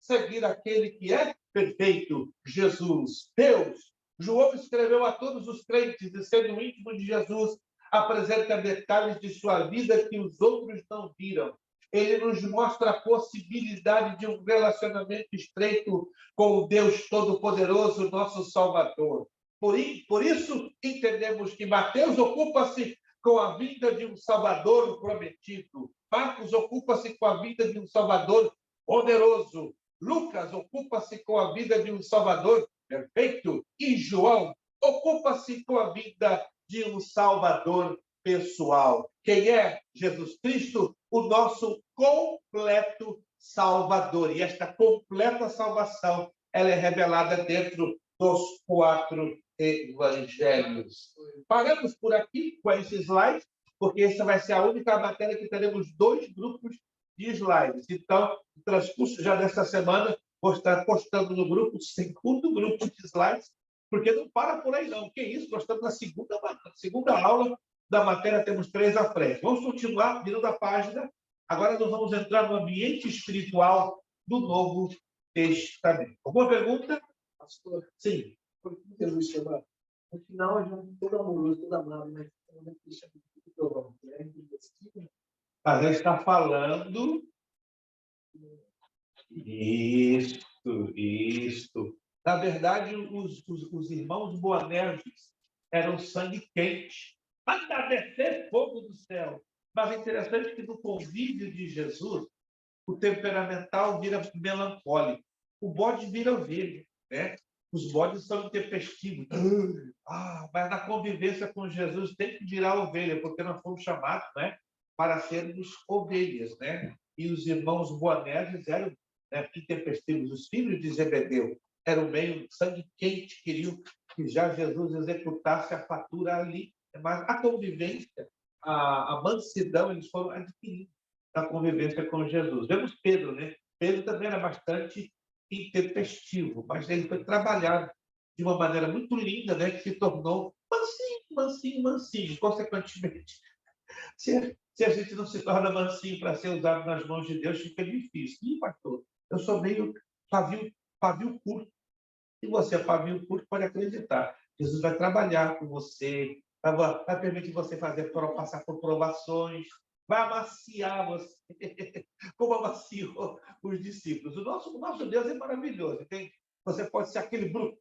seguir aquele que é perfeito, Jesus, Deus. João escreveu a todos os crentes e, sendo íntimo de Jesus, apresenta detalhes de sua vida que os outros não viram. Ele nos mostra a possibilidade de um relacionamento estreito com o Deus Todo-Poderoso, nosso Salvador. Por isso, entendemos que Mateus ocupa-se com a vinda de um Salvador prometido. Marcos ocupa-se com a vida de um Salvador poderoso. Lucas ocupa-se com a vida de um Salvador perfeito. E João ocupa-se com a vida de um Salvador pessoal. Quem é? Jesus Cristo, o nosso completo Salvador. E esta completa salvação, ela é revelada dentro dos 4 evangelhos. Paramos por aqui com esse slide, porque essa vai ser a única matéria que teremos 2 grupos de slides. Então, no transcurso já dessa semana, vou estar postando no grupo o 2º grupo de slides, porque não para por aí, não. Que isso? Nós estamos na segunda aula da matéria, temos 3 à frente. Vamos continuar virando a página. Agora nós vamos entrar no ambiente espiritual do Novo Testamento. Alguma pergunta? Pastor, Sim. por que Jesus chama? No final, a gente todo amoroso, todo amado, mas ele chama de provão. Mas ele está falando. Isto. Na verdade, os irmãos Boanerges eram sangue quente. Manda descer fogo do céu. Mas é interessante que no convívio de Jesus, o temperamental vira melancólico. O bode vira ovelha, né? Os bodes são intempestivos. Mas na convivência com Jesus tem que virar ovelha, porque nós fomos chamados, né, para sermos ovelhas, né? E os irmãos Boanerges eram, né, intempestivos. Os filhos de Zebedeu eram meio sangue quente, queriam que já Jesus executasse a fatura ali. Mas a convivência, a mansidão, eles foram adquirindo na convivência com Jesus. Vemos Pedro, né? Pedro também era bastante intempestivo, mas ele foi trabalhado de uma maneira muito linda, né? Que se tornou mansinho. Consequentemente, se a gente não se torna mansinho para ser usado nas mãos de Deus, fica difícil. Ih, pastor, eu sou meio pavio curto. Se você é pavio curto, pode acreditar. Jesus vai trabalhar com você, vai permitir você passar por provações, vai amaciar você, como amaciou os discípulos. O nosso Deus é maravilhoso. Você pode ser aquele bruto,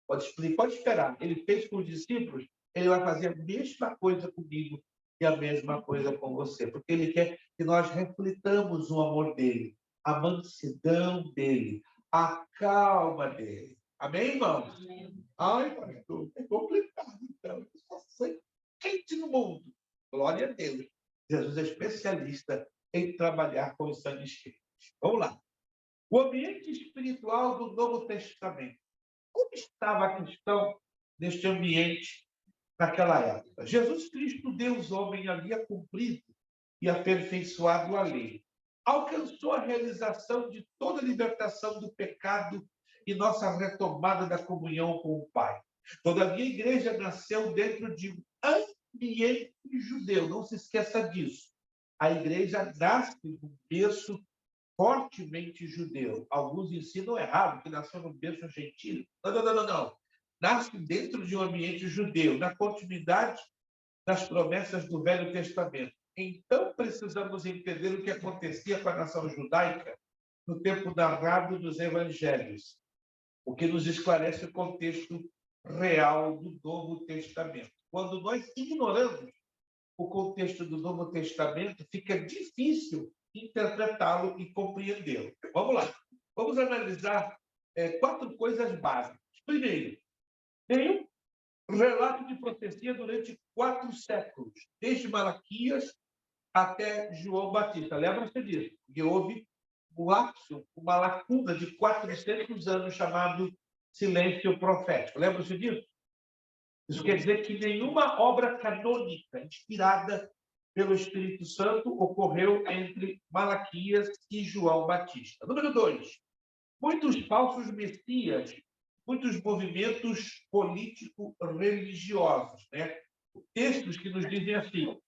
pode esperar. Ele fez com os discípulos, ele vai fazer a mesma coisa comigo e a mesma coisa com você, porque ele quer que nós reflitamos o amor dele, a mansidão dele, a calma dele. Amém, irmãos? Amém. Ai, pastor, é complicado, então. Só sei quente no mundo. Glória a Deus. Jesus é especialista em trabalhar com os sangues quentes. Vamos lá. O ambiente espiritual do Novo Testamento. Como estava a questão deste ambiente naquela época? Jesus Cristo, Deus homem, havia cumprido e aperfeiçoado a lei. Alcançou a realização de toda a libertação do pecado e nossa retomada da comunhão com o Pai. Todavia, a igreja nasceu dentro de um ambiente judeu. Não se esqueça disso. A igreja nasce num berço fortemente judeu. Alguns ensinam errado, que nasceu no berço gentil. Não. Nasce dentro de um ambiente judeu, na continuidade das promessas do Velho Testamento. Então, precisamos entender o que acontecia com a nação judaica no tempo narrado dos evangelhos, o que nos esclarece o contexto real do Novo Testamento. Quando nós ignoramos o contexto do Novo Testamento, fica difícil interpretá-lo e compreendê-lo. Vamos lá. Vamos analisar 4 coisas básicas. Primeiro, tem um relato de profecia durante 4 séculos, desde Malaquias até João Batista. Lembra-se disso? Que houve um lapso, uma lacuna de 400 anos chamado silêncio profético. Lembra-se disso? Isso quer dizer que nenhuma obra canônica inspirada pelo Espírito Santo ocorreu entre Malaquias e João Batista. Número 2. Muitos falsos messias, muitos movimentos político-religiosos, né? Textos que nos dizem assim,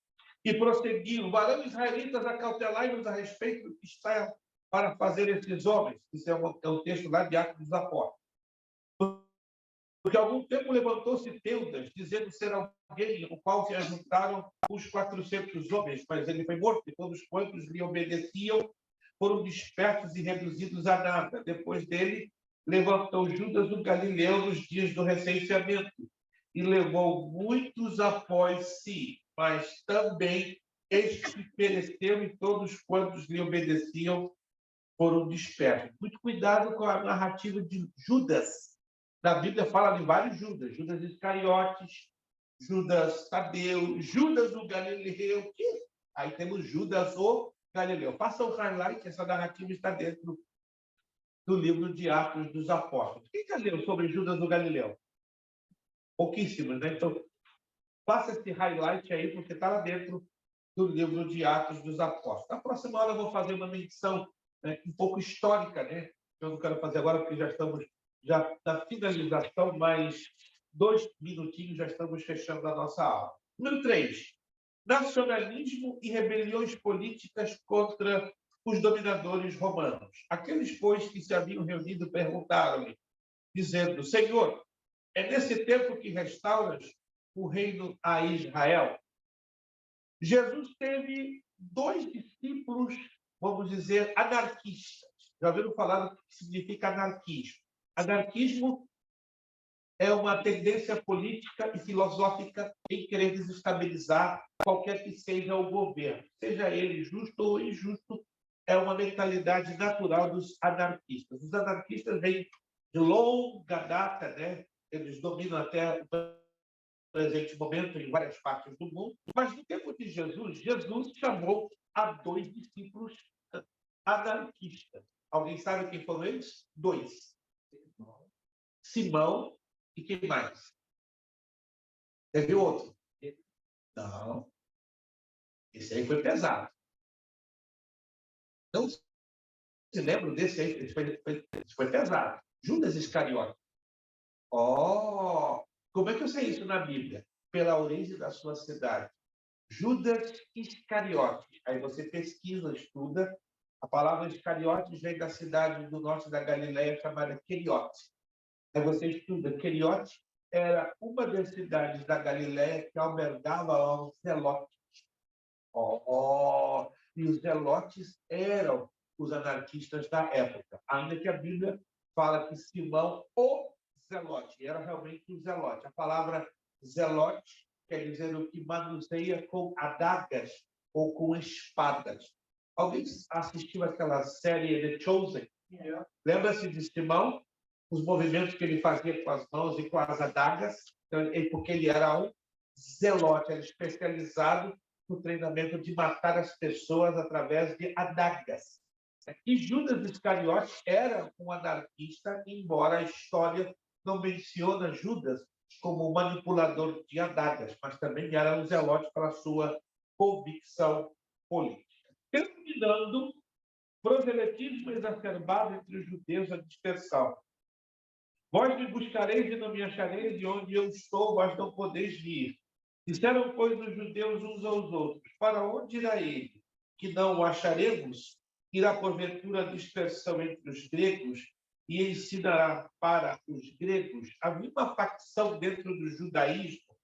que prosseguiram, varão israelitas, acautelai-vos a respeito do que está para fazer esses homens. Isso é um texto lá de Atos dos Apóstolos. Porque há algum tempo levantou-se Teudas, dizendo ser alguém, o qual se ajuntaram os 400 homens, mas ele foi morto, e todos quantos lhe obedeciam foram dispersos e reduzidos a nada. Depois dele, levantou Judas o Galileu nos dias do recenseamento, e levou muitos após si, mas também este pereceu, e todos quantos lhe obedeciam foram dispersos. Muito cuidado com a narrativa de Judas. Na Bíblia fala de vários Judas. Judas Iscariotes, Judas Tadeu, Judas o Galileu. Aí temos Judas o Galileu. Faça o highlight, essa narrativa está dentro do livro de Atos dos Apóstolos. Quem já leu sobre Judas do Galileu? Pouquíssimos, né? Então, faça esse highlight aí, porque está lá dentro do livro de Atos dos Apóstolos. Na próxima hora eu vou fazer uma menção, né, um pouco histórica, né? Eu não quero fazer agora, porque já estamos na finalização, mas 2 minutinhos já estamos fechando a nossa aula. Número 3. Nacionalismo e rebeliões políticas contra os dominadores romanos. Aqueles, pois, que se haviam reunido perguntaram-lhe, dizendo: Senhor, é nesse tempo que restauras o reino a Israel? Jesus teve 2 discípulos, vamos dizer, anarquistas. Já ouviram falar do que significa anarquismo? Anarquismo é uma tendência política e filosófica em querer desestabilizar qualquer que seja o governo, seja ele justo ou injusto, é uma mentalidade natural dos anarquistas. Os anarquistas vêm de longa data, né? Eles dominam até o presente momento em várias partes do mundo, mas no tempo de Jesus, Jesus chamou a 2 discípulos anarquistas. Alguém sabe quem foram eles? 2. Simão e quem mais? Teve outro? Não. Esse aí foi pesado. Não se lembram desse aí? Esse foi pesado. Judas Iscariote. Como é que eu sei isso na Bíblia? Pela origem da sua cidade. Judas Iscariote. Aí você pesquisa, estuda. A palavra Iscariotes vem da cidade do norte da Galileia chamada Queriote. Aí você estuda. Queriote era uma das cidades da Galileia que albergava os zelotes. E os zelotes eram os anarquistas da época. Ainda que a Bíblia fala que Simão, o zelote, era realmente um zelote. A palavra zelote quer dizer o que manuseia com adagas ou com espadas. Alguém assistiu aquela série The Chosen? Lembra-se de Simão? Os movimentos que ele fazia com as mãos e com as adagas, porque ele era um zelote, era especializado no treinamento de matar as pessoas através de adagas. E Judas Iscariote era um anarquista, embora a história não menciona Judas como manipulador de adagas, mas também era um zelote pela sua convicção política. Terminando, proselitismo exacerbado entre os judeus, a dispersão. Vós me buscareis e não me achareis, e onde eu estou, vós não podeis vir. Disseram, pois, os judeus uns aos outros: para onde irá ele? Que não o acharemos? Irá, porventura, a dispersão entre os gregos e ensinará para os gregos? Havia uma facção dentro do judaísmo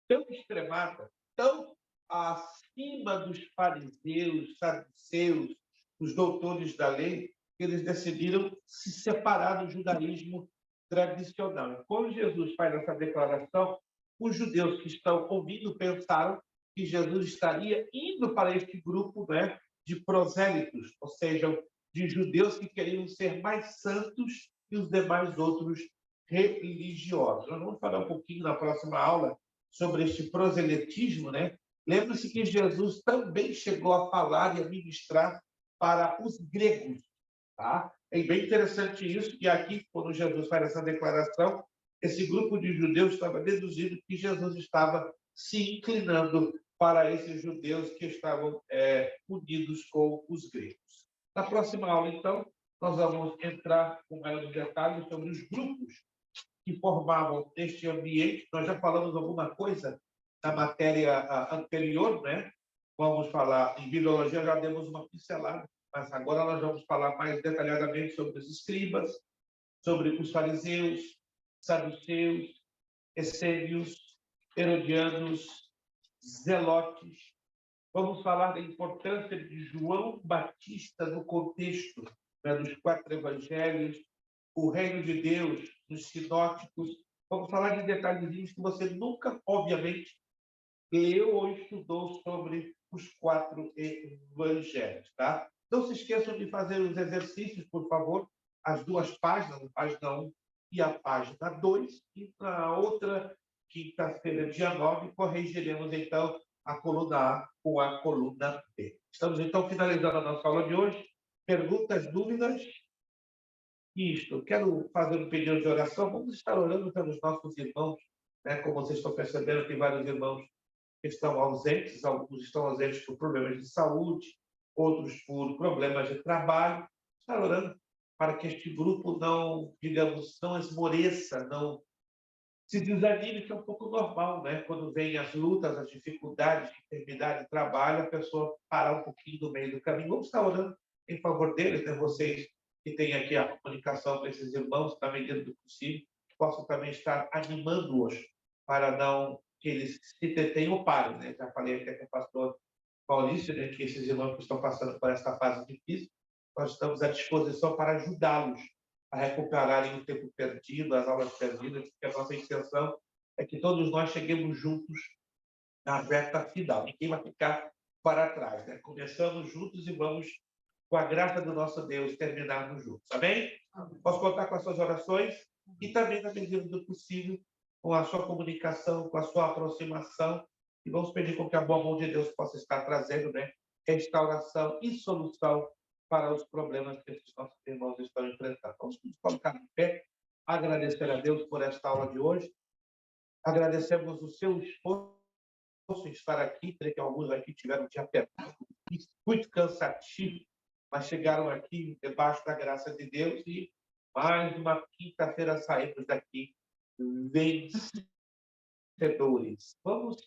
tão extremada, tão acima dos fariseus, saduceus, os doutores da lei, que eles decidiram se separar do judaísmo tradicional. Quando Jesus faz essa declaração, os judeus que estão ouvindo pensaram que Jesus estaria indo para este grupo, né, de prosélitos, ou seja, de judeus que queriam ser mais santos que os demais outros religiosos. Nós vamos falar um pouquinho na próxima aula sobre este proselitismo, né? Lembre-se que Jesus também chegou a falar e a ministrar para os gregos, tá? É bem interessante isso, e aqui, quando Jesus faz essa declaração, esse grupo de judeus estava deduzindo que Jesus estava se inclinando para esses judeus que estavam unidos com os gregos. Na próxima aula, então, nós vamos entrar com maiores detalhes sobre os grupos que formavam este ambiente. Nós já falamos alguma coisa na matéria anterior, né? Vamos falar em bibliologia, já demos uma pincelada, mas agora nós vamos falar mais detalhadamente sobre os escribas, sobre os fariseus, saduceus, essênios, herodianos, zelotes. Vamos falar da importância de João Batista no contexto, né, dos 4 evangelhos, o reino de Deus, dos sinóticos. Vamos falar de detalhezinhos que você nunca, obviamente, leu ou estudou sobre os 4 evangelhos, tá? Não se esqueçam de fazer os exercícios, por favor, as 2 páginas, a página 1 e a página 2, e na outra quinta-feira, dia 9, corrigiremos, então, a coluna A com a coluna B. Estamos, então, finalizando a nossa aula de hoje. Perguntas, dúvidas? Isto, quero fazer um pedido de oração. Vamos estar orando pelos nossos irmãos, né? Como vocês estão percebendo, tem vários irmãos que estão ausentes, alguns estão ausentes por problemas de saúde, outros por problemas de trabalho. Estar orando para que este grupo não, digamos, não esmoreça, não se desanime, que é um pouco normal, né? Quando vem as lutas, as dificuldades de enfermidade de trabalho, a pessoa parar um pouquinho no meio do caminho. Vamos estar orando em favor deles, né? Vocês que têm aqui a comunicação com esses irmãos, na medida do possível, possam também estar animando-os para não que eles se detenham ou parem, né? Já falei aqui com o pastor Maurício, né, que esses irmãos que estão passando por essa fase difícil, nós estamos à disposição para ajudá-los a recuperarem o tempo perdido, as aulas perdidas, porque a nossa intenção é que todos nós cheguemos juntos na reta final. Ninguém vai ficar para trás, né? Começamos juntos e vamos, com a graça do nosso Deus, terminarmos juntos. Amém? Posso contar com as suas orações e também, na medida do possível, com a sua comunicação, com a sua aproximação. E vamos pedir com que a boa mão de Deus possa estar trazendo, né, restauração e solução para os problemas que esses nossos irmãos estão enfrentando. Vamos nos colocar em pé, agradecer a Deus por esta aula de hoje. Agradecemos o seu esforço em estar aqui. Creio que alguns aqui tiveram um dia apertado, muito cansativo, mas chegaram aqui debaixo da graça de Deus e mais uma quinta-feira saímos daqui vencedores. Vamos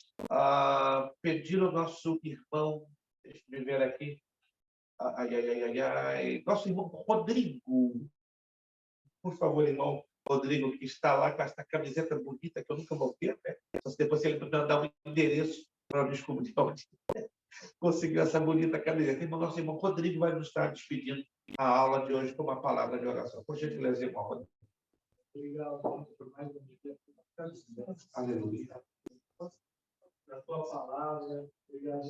pedir ao nosso irmão, deixa eu ver aqui, nosso irmão Rodrigo, por favor, irmão Rodrigo, que está lá com essa camiseta bonita que eu nunca vou ver, né? Só se depois ele me mandar um endereço para eu descobrir onde conseguiu essa bonita camiseta. Então, nosso irmão Rodrigo vai nos estar despedindo a aula de hoje com uma palavra de oração. Por gentileza, irmão Rodrigo. Obrigado por mais um dia. Aleluia. A tua palavra. Obrigado.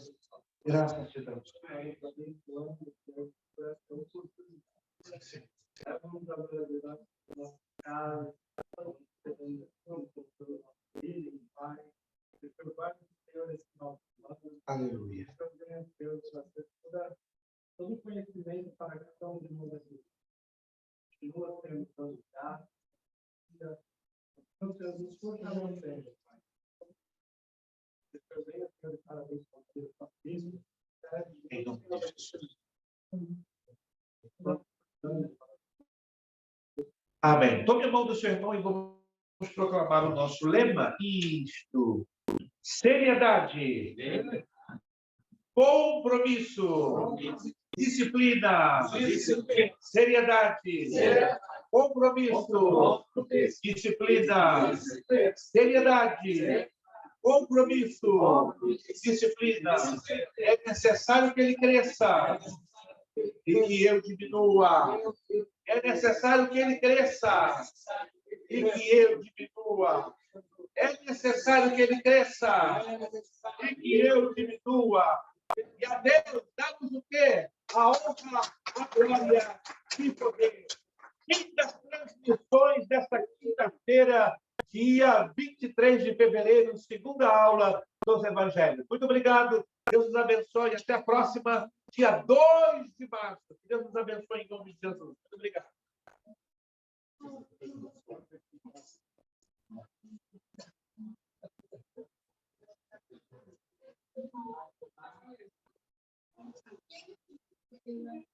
Graças a Deus. Vamos trabalhar na casa, filho, pai, Aleluia. Todo conhecimento para cada um de nós aqui. Continua sendo santificado. Então, Deus nos fortalecendo, Pai. Eu venho a parabéns para o Cristo. Em nome de Jesus. Amém. Tome a mão do seu irmão e vamos proclamar o nosso lema. Isto. Seriedade. Compromisso. Disciplina. Seriedade. Compromisso. Disciplina. Seriedade. Compromisso. Disciplina. É necessário que ele cresça e que eu diminua. É necessário que ele cresça e que eu diminua. É necessário que ele cresça e que eu diminua. E a Deus, dá-nos o quê? A honra, a glória e poder. Quintas transmissões desta quinta-feira, dia 23 de fevereiro, segunda aula dos Evangelhos. Muito obrigado. Deus nos abençoe. Até a próxima, dia 2 de março. Que Deus nos abençoe em nome de Jesus. Muito obrigado. Thank you.